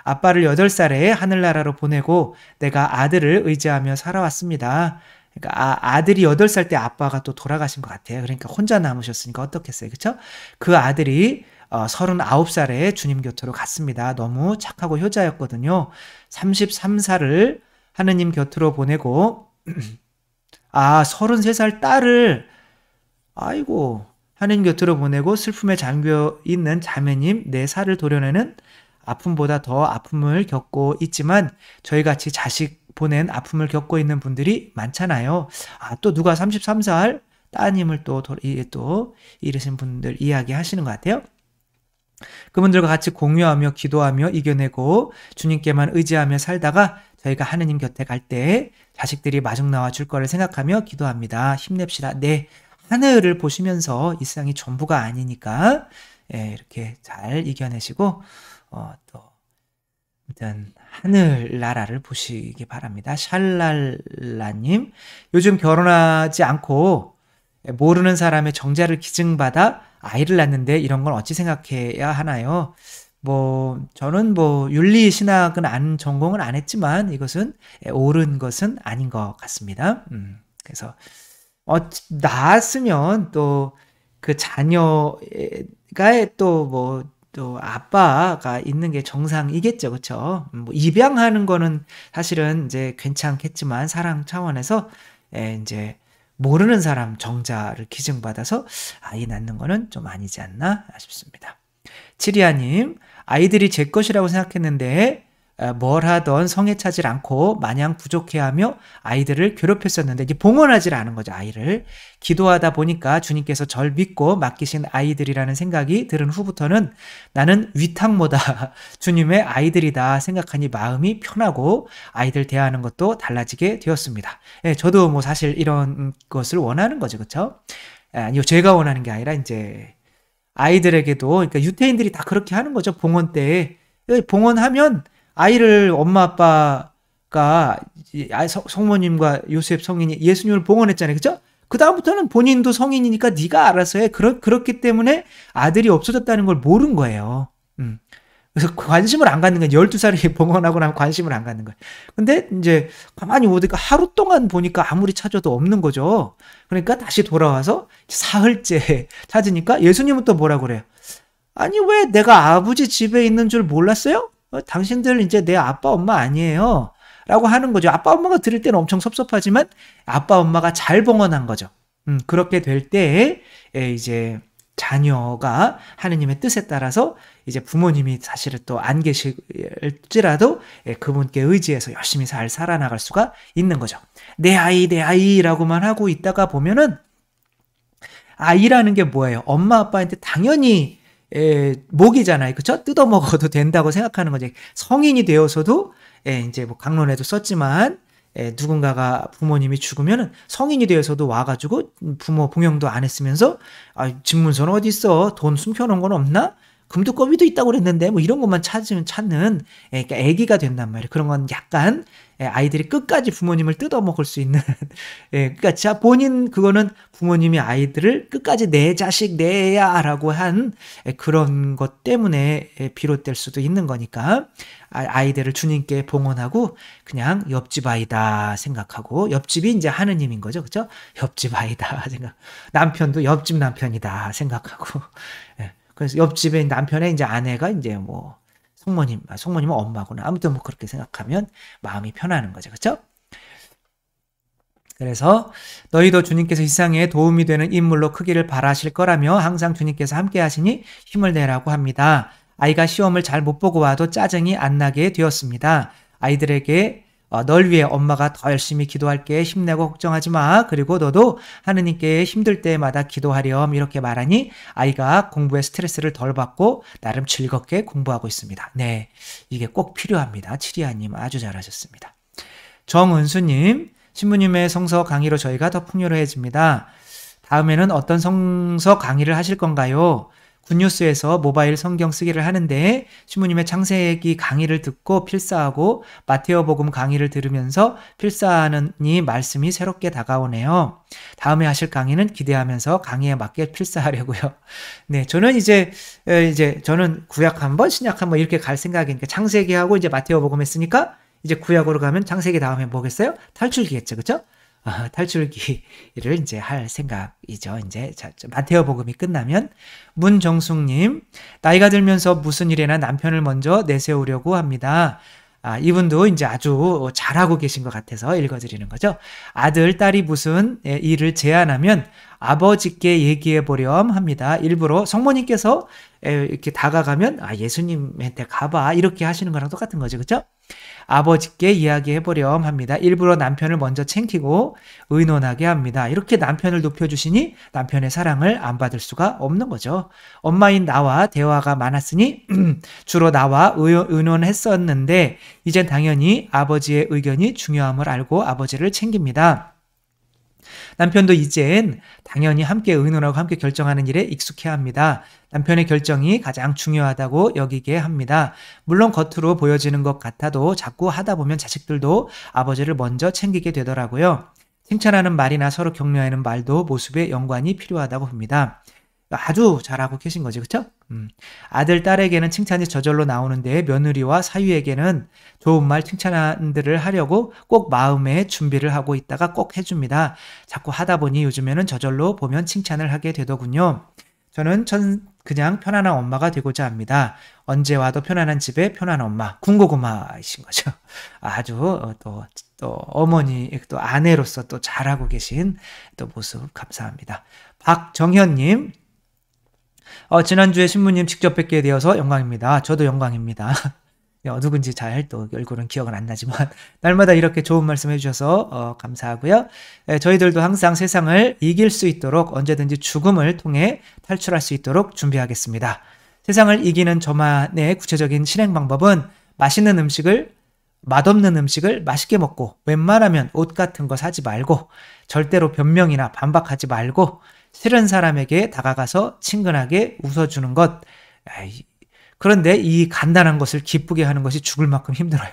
아빠를 8살에 하늘나라로 보내고 내가 아들을 의지하며 살아왔습니다. 그러니까 아들이 8살 때 아빠가 또 돌아가신 것 같아요. 그러니까 혼자 남으셨으니까 어떻겠어요. 그렇죠? 그 아들이 39살에 주님 곁으로 갔습니다. 너무 착하고 효자였거든요. 33살을 하느님 곁으로 보내고 33살 딸을 하느님 곁으로 보내고 슬픔에 잠겨 있는 자매님 4살을 도려내는 아픔보다 더 아픔을 겪고 있지만 저희같이 자식 보낸 아픔을 겪고 있는 분들이 많잖아요. 또 누가 33살 따님을 또 잃으신 분들 이야기하시는 것 같아요. 그분들과 같이 공유하며 기도하며 이겨내고 주님께만 의지하며 살다가 저희가 하느님 곁에 갈 때 자식들이 마중 나와 줄 거를 생각하며 기도합니다. 힘냅시다. 네, 하늘을 보시면서 이 세상이 전부가 아니니까 이렇게 잘 이겨내시고 또 일단 하늘나라를 보시기 바랍니다. 샬랄라님, 요즘 결혼하지 않고 모르는 사람의 정자를 기증받아 아이를 낳는데 이런 건 어찌 생각해야 하나요? 저는 윤리 신학은 전공은 안 했지만 이것은 옳은 것은 아닌 것 같습니다. 그래서 낳았으면 또 그 자녀가 또 아빠가 있는 게 정상이겠죠, 그렇죠? 입양하는 거는 사실은 이제 괜찮겠지만 사랑 차원에서 이제 모르는 사람 정자를 기증받아서 아이 낳는 거는 좀 아니지 않나 싶습니다. 치리아님, 아이들이 제 것이라고 생각했는데 뭘 하던 성에 차질 않고 마냥 부족해하며 아이들을 괴롭혔었는데 이제 봉헌하지 않은 거죠. 아이를 기도하다 보니까 주님께서 절 믿고 맡기신 아이들이라는 생각이 들은 후부터는 나는 위탁모다 주님의 아이들이다 생각하니 마음이 편하고 아이들 대하는 것도 달라지게 되었습니다. 저도 사실 이런 것을 원하는 거죠, 그렇죠? 아니요, 제가 원하는 게 아니라 이제 아이들에게도, 그러니까 유태인들이 다 그렇게 하는 거죠. 봉헌 때에 봉헌하면 아이를 엄마 아빠가 성모님과 요셉 성인이 예수님을 봉헌했잖아요, 그렇죠? 그 다음부터는 본인도 성인이니까 네가 알아서 해. 그렇기 때문에 아들이 없어졌다는 걸 모른 거예요. 그래서 관심을 안 갖는 거예요. 12살이 봉헌하고 나면 관심을 안 갖는 거예요. 근데 이제 가만히 보니까 하루 동안 보니까 아무리 찾아도 없는 거죠. 그러니까 다시 돌아와서 사흘째 찾으니까 예수님은 또 뭐라고 그래요? 아니, 왜 내가 아버지 집에 있는 줄 몰랐어요? 당신들 이제 내 아빠 엄마 아니에요. 라고 하는 거죠. 아빠 엄마가 들을 때는 엄청 섭섭하지만 아빠 엄마가 잘 봉헌한 거죠. 그렇게 될 때에 이제 자녀가 하느님의 뜻에 따라서 이제 부모님이 사실은 또 안 계실지라도 그분께 의지해서 열심히 잘 살아나갈 수가 있는 거죠. 내 아이라고만 하고 있다가 보면은 아이라는 게 뭐예요? 엄마 아빠한테 당연히 목이잖아요. 그쵸? 뜯어먹어도 된다고 생각하는 거죠. 성인이 되어서도 이제 강론에도 썼지만 누군가가 부모님이 죽으면 성인이 되어서도 와가지고 부모 봉양도 안 했으면서 집문서는 어디 있어? 돈 숨겨놓은 건 없나? 금두꺼비도 있다고 그랬는데 이런 것만 찾는 그러니까 애기가 된단 말이에요. 그런 건 약간 아이들이 끝까지 부모님을 뜯어먹을 수 있는 그러니까 자 본인 그거는 부모님이 아이들을 끝까지 내 자식 내야라고 한 그런 것 때문에 비롯될 수도 있는 거니까 아이들을 주님께 봉헌하고 그냥 옆집 아이다 생각하고 옆집이 이제 하느님인 거죠, 그렇죠? 옆집 아이다 생각. 남편도 옆집 남편이다 생각하고. 그래서 옆집에 남편의 이제 아내가 이제 성모님은 엄마구나. 아무튼 그렇게 생각하면 마음이 편하는 거죠. 그렇죠? 그래서 너희도 주님께서 이 세상에 도움이 되는 인물로 크기를 바라실 거라며 항상 주님께서 함께 하시니 힘을 내라고 합니다. 아이가 시험을 잘 못 보고 와도 짜증이 안 나게 되었습니다. 아이들에게 널 위해 엄마가 더 열심히 기도할게. 힘내고 걱정하지 마. 그리고 너도 하느님께 힘들 때마다 기도하렴. 이렇게 말하니 아이가 공부에 스트레스를 덜 받고 나름 즐겁게 공부하고 있습니다. 네, 이게 꼭 필요합니다. 치리아님 아주 잘하셨습니다. 정은수님, 신부님의 성서 강의로 저희가 더 풍요로워집니다. 다음에는 어떤 성서 강의를 하실 건가요? 굿뉴스에서 모바일 성경 쓰기를 하는데 신부님의 창세기 강의를 듣고 필사하고 마테오복음 강의를 들으면서 필사하느니 말씀이 새롭게 다가오네요. 다음에 하실 강의는 기대하면서 강의에 맞게 필사하려고요. 네, 저는 이제 저는 구약 한번 신약 한번 이렇게 갈 생각이니까 창세기하고 이제 마테오복음 했으니까 이제 구약으로 가면 창세기 다음에 뭐겠어요? 탈출기겠죠, 그렇죠? 탈출기를 이제 할 생각이죠. 이제 마테오복음이 끝나면. 문정숙님, 나이가 들면서 무슨 일에나 남편을 먼저 내세우려고 합니다. 이분도 이제 아주 잘하고 계신 것 같아서 읽어드리는 거죠. 아들, 딸이 무슨 일을 제안하면 아버지께 얘기해 보렴 합니다. 일부러 성모님께서 이렇게 다가가면 예수님한테 가봐 이렇게 하시는 거랑 똑같은 거죠, 그렇죠? 아버지께 이야기해 보렴 합니다. 일부러 남편을 먼저 챙기고 의논하게 합니다. 이렇게 남편을 높여주시니 남편의 사랑을 안 받을 수가 없는 거죠. 엄마인 나와 대화가 많았으니 주로 나와 의논했었는데 이젠 당연히 아버지의 의견이 중요함을 알고 아버지를 챙깁니다. 남편도 이젠 당연히 함께 의논하고 함께 결정하는 일에 익숙해야 합니다. 남편의 결정이 가장 중요하다고 여기게 합니다. 물론 겉으로 보여지는 것 같아도 자꾸 하다 보면 자식들도 아버지를 먼저 챙기게 되더라고요. 칭찬하는 말이나 서로 격려하는 말도 모습에 연관이 필요하다고 봅니다. 아주 잘하고 계신 거지, 그쵸? 아들, 딸에게는 칭찬이 저절로 나오는데 며느리와 사위에게는 좋은 말, 칭찬들을 하려고 꼭 마음에 준비를 하고 있다가 꼭 해줍니다. 자꾸 하다 보니 요즘에는 저절로 보면 칭찬을 하게 되더군요. 저는 그냥 편안한 엄마가 되고자 합니다. 언제 와도 편안한 집에 편안한 엄마, 군고구마이신 거죠. 아주 또 어머니, 또 아내로서 또 잘하고 계신 또 모습 감사합니다. 박정현님, 지난주에 신부님 직접 뵙게 되어서 영광입니다. 저도 영광입니다. 누군지 잘 또 얼굴은 기억은 안 나지만 날마다 이렇게 좋은 말씀 해주셔서 감사하고요. 저희들도 항상 세상을 이길 수 있도록 언제든지 죽음을 통해 탈출할 수 있도록 준비하겠습니다. 세상을 이기는 저만의 구체적인 실행 방법은 맛있는 음식을 맛없는 음식을 맛있게 먹고 웬만하면 옷 같은 거 사지 말고 절대로 변명이나 반박하지 말고 싫은 사람에게 다가가서 친근하게 웃어주는 것. 그런데 이 간단한 것을 기쁘게 하는 것이 죽을 만큼 힘들어요.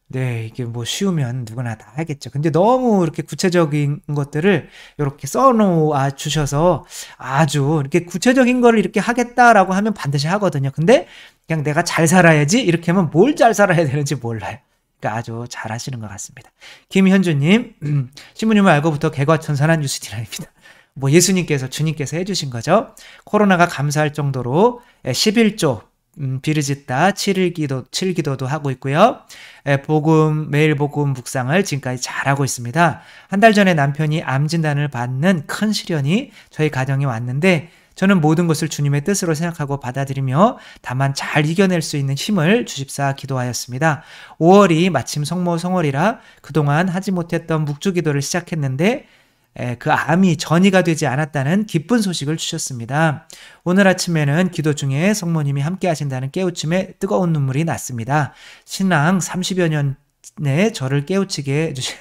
네, 이게 뭐 쉬우면 누구나 다 하겠죠. 근데 너무 이렇게 구체적인 것들을 이렇게 써놓아 주셔서 아주 이렇게 구체적인 걸 이렇게 하겠다라고 하면 반드시 하거든요. 근데 그냥 내가 잘 살아야지 이렇게 하면 뭘 잘 살아야 되는지 몰라요. 그러니까 아주 잘 하시는 것 같습니다. 김현주님, 신부님을 알고부터 개과천선한 뉴스디라입니다. 뭐 예수님께서 주님께서 해주신 거죠. 코로나가 감사할 정도로 11조 비르짓다 7기도도 하고 있고요. 매일 복음 묵상을 지금까지 잘하고 있습니다. 한 달 전에 남편이 암 진단을 받는 큰 시련이 저희 가정에 왔는데 저는 모든 것을 주님의 뜻으로 생각하고 받아들이며 다만 잘 이겨낼 수 있는 힘을 주십사 기도하였습니다. 5월이 마침 성모성월이라 그동안 하지 못했던 묵주기도를 시작했는데 그 암이 전이가 되지 않았다는 기쁜 소식을 주셨습니다. 오늘 아침에는 기도 중에 성모님이 함께 하신다는 깨우침에 뜨거운 눈물이 났습니다. 신앙 30여 년에 저를 깨우치게 해주신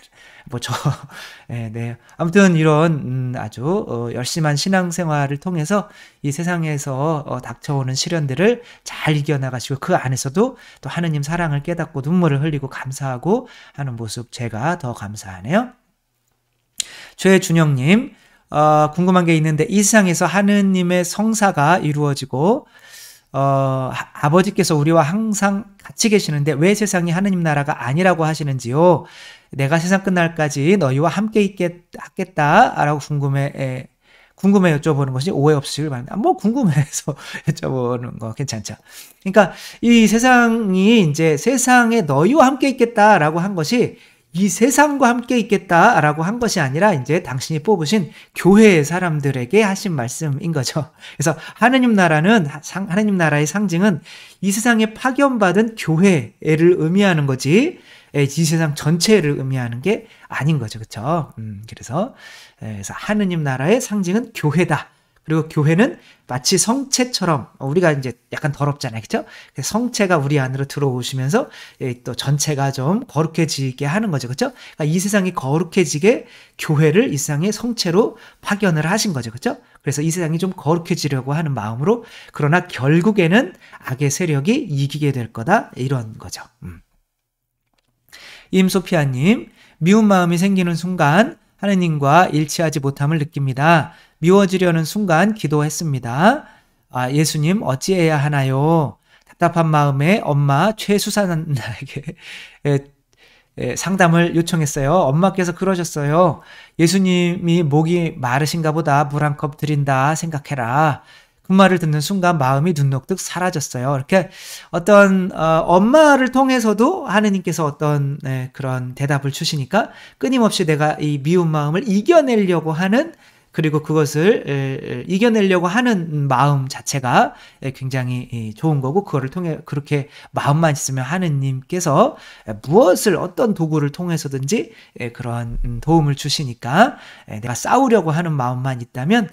네. 아무튼 이런 아주 열심한 신앙생활을 통해서 이 세상에서 닥쳐오는 시련들을 잘 이겨나가시고 그 안에서도 또 하느님 사랑을 깨닫고 눈물을 흘리고 감사하고 하는 모습 제가 더 감사하네요. 최준영님, 궁금한 게 있는데 이 세상에서 하느님의 성사가 이루어지고 아버지께서 우리와 항상 같이 계시는데 왜 세상이 하느님 나라가 아니라고 하시는지요? 내가 세상 끝날까지 너희와 함께 하겠다라고 궁금해 여쭤보는 것이 오해 없으시길 바랍니다. 뭐 궁금해서 여쭤보는 거 괜찮죠. 그러니까 이 세상이 이제 세상에 너희와 함께 있겠다라고 한 것이 이 세상과 함께 있겠다라고 한 것이 아니라 이제 당신이 뽑으신 교회의 사람들에게 하신 말씀인 거죠. 그래서 하느님 나라의 상징은 이 세상에 파견받은 교회를 의미하는 거지 이 세상 전체를 의미하는 게 아닌 거죠. 그렇죠? 그래서 하느님 나라의 상징은 교회다. 그리고 교회는 마치 성체처럼 우리가 이제 약간 더럽잖아요. 그렇죠? 성체가 우리 안으로 들어오시면서 또 전체가 좀 거룩해지게 하는 거죠. 그렇죠? 그러니까 이 세상이 거룩해지게 교회를 이 세상의 성체로 파견을 하신 거죠. 그렇죠? 그래서 이 세상이 좀 거룩해지려고 하는 마음으로 그러나 결국에는 악의 세력이 이기게 될 거다. 이런 거죠. 임소피아님, 미운 마음이 생기는 순간 하느님과 일치하지 못함을 느낍니다. 미워지려는 순간 기도했습니다. 예수님 어찌해야 하나요? 답답한 마음에 엄마 최수산에게 상담을 요청했어요. 엄마께서 그러셨어요. 예수님이 목이 마르신가 보다 물 한 컵 드린다 생각해라. 그 말을 듣는 순간 마음이 눈녹듯 사라졌어요. 이렇게 어떤 엄마를 통해서도 하느님께서 어떤 그런 대답을 주시니까 끊임없이 내가 이 미운 마음을 이겨내려고 하는 그리고 그것을 이겨내려고 하는 마음 자체가 굉장히 좋은 거고 그거를 통해 그렇게 마음만 있으면 하느님께서 무엇을 어떤 도구를 통해서든지 그런 도움을 주시니까 내가 싸우려고 하는 마음만 있다면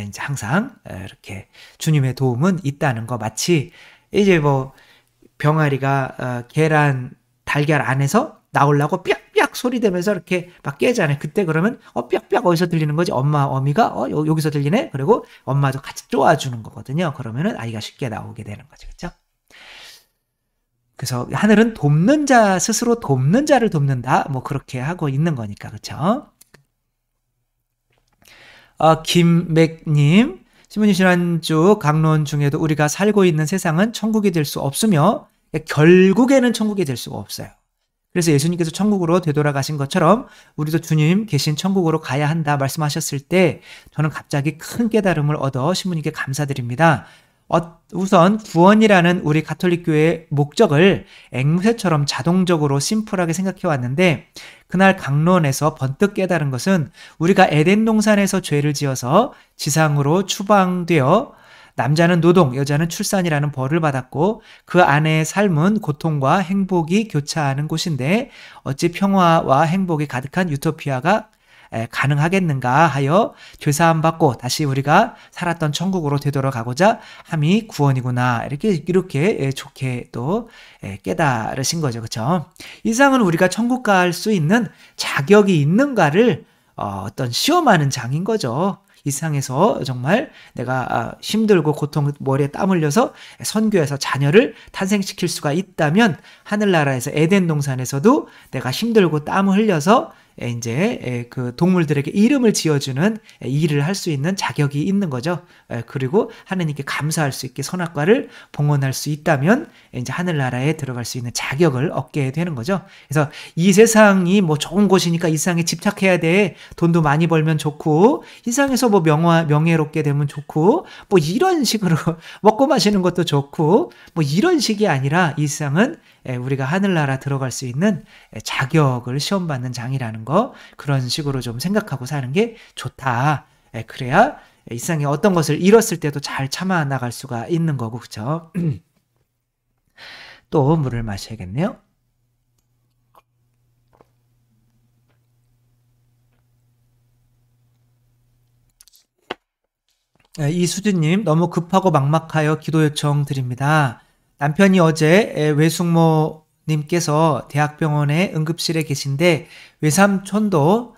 이제 항상 이렇게 주님의 도움은 있다는 거 마치 이제 뭐 병아리가 달걀 안에서 나오려고 삐약삐약 소리 되면서 이렇게 막 깨잖아요. 그때 그러면 빽빽 어디서 들리는 거지? 어미가 여기서 들리네. 그리고 엄마도 같이 쪼아주는 거거든요. 그러면은 아이가 쉽게 나오게 되는 거죠. 그렇죠? 그래서 하늘은 돕는 자 스스로 돕는 자를 돕는다. 뭐 그렇게 하고 있는 거니까. 그렇죠? 김맥님, 신부님 지난주 강론 중에도 우리가 살고 있는 세상은 천국이 될 수 없으며 결국에는 천국이 될 수가 없어요. 그래서 예수님께서 천국으로 되돌아가신 것처럼 우리도 주님 계신 천국으로 가야 한다 말씀하셨을 때 저는 갑자기 큰 깨달음을 얻어 신부님께 감사드립니다. 우선 구원이라는 우리 가톨릭 교회의 목적을 앵무새처럼 자동적으로 심플하게 생각해 왔는데 그날 강론에서 번뜩 깨달은 것은 우리가 에덴 동산에서 죄를 지어서 지상으로 추방되어 남자는 노동, 여자는 출산이라는 벌을 받았고 그 안의 삶은 고통과 행복이 교차하는 곳인데 어찌 평화와 행복이 가득한 유토피아가 가능하겠는가 하여 죄사함 받고 다시 우리가 살았던 천국으로 되돌아가고자 함이 구원이구나 이렇게 좋게 또 깨달으신 거죠. 그렇죠? 이 세상은 우리가 천국 갈 수 있는 자격이 있는가를 어떤 시험하는 장인 거죠. 이 세상에서 정말 내가 힘들고 고통 머리에 땀 흘려서 선교해서 자녀를 탄생시킬 수가 있다면 하늘나라에서 에덴 동산에서도 내가 힘들고 땀을 흘려서 이제 그 동물들에게 이름을 지어주는 일을 할 수 있는 자격이 있는 거죠. 그리고 하느님께 감사할 수 있게 선악과를 봉헌할 수 있다면 이제 하늘나라에 들어갈 수 있는 자격을 얻게 되는 거죠. 그래서 이 세상이 뭐 좋은 곳이니까 이 세상에 집착해야 돼. 돈도 많이 벌면 좋고 이 세상에서 뭐 명예롭게 되면 좋고 뭐 이런 식으로 먹고 마시는 것도 좋고 뭐 이런 식이 아니라 이 세상은 우리가 하늘나라 들어갈 수 있는 자격을 시험받는 장이라는 거 그런 식으로 좀 생각하고 사는 게 좋다. 그래야 이 세상에 어떤 것을 잃었을 때도 잘 참아 나갈 수가 있는 거고 그렇죠? 또 물을 마셔야겠네요. 이수진님 너무 급하고 막막하여 기도 요청 드립니다. 남편이 어제 외숙모님께서 대학병원에 응급실에 계신데 외삼촌도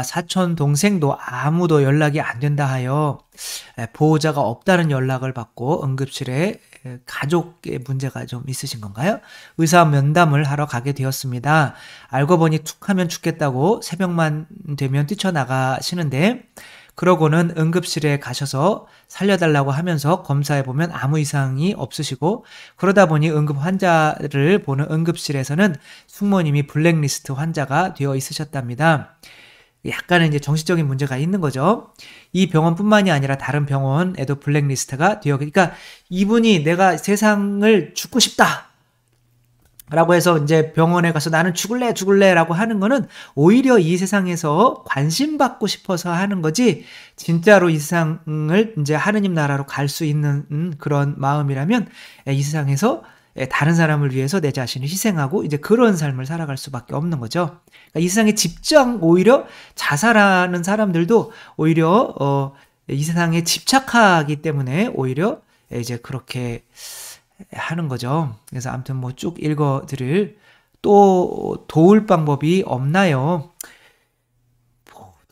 사촌 동생도 아무도 연락이 안 된다 하여 보호자가 없다는 연락을 받고 응급실에 가족의 문제가 좀 있으신 건가요? 의사 면담을 하러 가게 되었습니다. 알고 보니 툭 하면 죽겠다고 새벽만 되면 뛰쳐나가시는데 그러고는 응급실에 가셔서 살려달라고 하면서 검사해보면 아무 이상이 없으시고 그러다 보니 응급 환자를 보는 응급실에서는 숙모님이 블랙리스트 환자가 되어 있으셨답니다. 약간은 이제 정신적인 문제가 있는 거죠. 이 병원뿐만이 아니라 다른 병원에도 블랙리스트가 되어 그러니까 이분이 내가 세상을 죽고 싶다. 라고 해서 이제 병원에 가서 나는 죽을래 라고 하는 거는 오히려 이 세상에서 관심 받고 싶어서 하는 거지 진짜로 이 세상을 이제 하느님 나라로 갈 수 있는 그런 마음이라면 이 세상에서 다른 사람을 위해서 내 자신을 희생하고 이제 그런 삶을 살아갈 수밖에 없는 거죠. 그러니까 이 세상에 집착 오히려 자살하는 사람들도 오히려 이 세상에 집착하기 때문에 오히려 이제 그렇게 하는 거죠. 그래서 아무튼 뭐 쭉 읽어드릴 또 도울 방법이 없나요?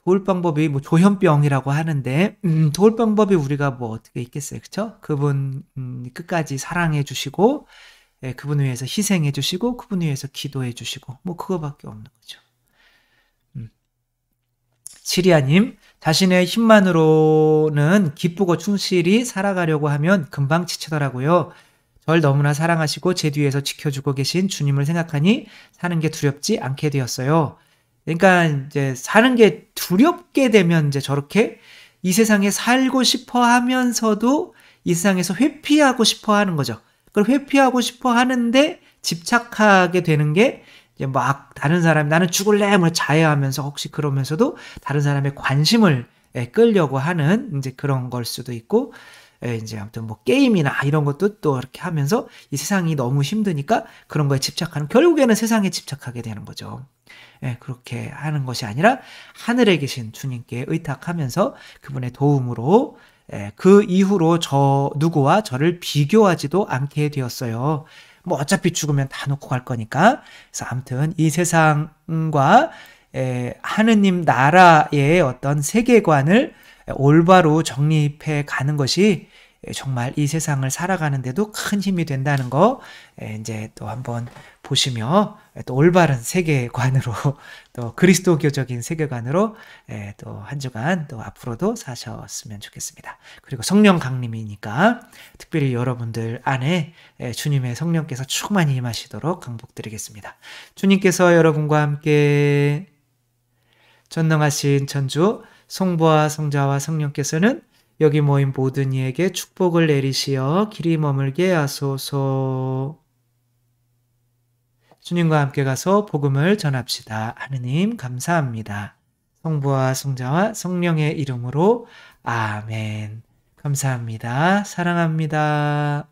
도울 방법이 뭐 조현병이라고 하는데 도울 방법이 우리가 뭐 어떻게 있겠어요, 그렇죠? 그분 끝까지 사랑해 주시고 그분 위해서 희생해 주시고 그분 위해서 기도해 주시고 뭐 그거밖에 없는 거죠. 시리아님 자신의 힘만으로는 기쁘고 충실히 살아가려고 하면 금방 지치더라고요. 절 너무나 사랑하시고 제 뒤에서 지켜주고 계신 주님을 생각하니 사는 게 두렵지 않게 되었어요. 그러니까 이제 사는 게 두렵게 되면 이제 저렇게 이 세상에 살고 싶어 하면서도 이 세상에서 회피하고 싶어 하는 거죠. 그걸 회피하고 싶어 하는데 집착하게 되는 게 이제 막 다른 사람 나는 죽을래 뭐 자해하면서 혹시 그러면서도 다른 사람의 관심을 끌려고 하는 이제 그런 걸 수도 있고 이제 아무튼 뭐 게임이나 이런 것도 또 이렇게 하면서 이 세상이 너무 힘드니까 그런 거에 집착하는 결국에는 세상에 집착하게 되는 거죠. 그렇게 하는 것이 아니라 하늘에 계신 주님께 의탁하면서 그분의 도움으로 그 이후로 저 누구와 저를 비교하지도 않게 되었어요. 뭐 어차피 죽으면 다 놓고 갈 거니까. 그래서 아무튼 이 세상과 하느님 나라의 어떤 세계관을 올바로 정립해 가는 것이 정말 이 세상을 살아가는데도 큰 힘이 된다는 거 이제 또 한번 보시며 또 올바른 세계관으로 또 그리스도교적인 세계관으로 또 한 주간 또 앞으로도 사셨으면 좋겠습니다. 그리고 성령 강림이니까 특별히 여러분들 안에 주님의 성령께서 충만히 임하시도록 강복드리겠습니다. 주님께서 여러분과 함께 전능하신 천주 성부와 성자와 성령께서는 여기 모인 모든 이에게 축복을 내리시어 길이 머물게 하소서. 주님과 함께 가서 복음을 전합시다. 하느님 감사합니다. 성부와 성자와 성령의 이름으로 아멘. 감사합니다. 사랑합니다.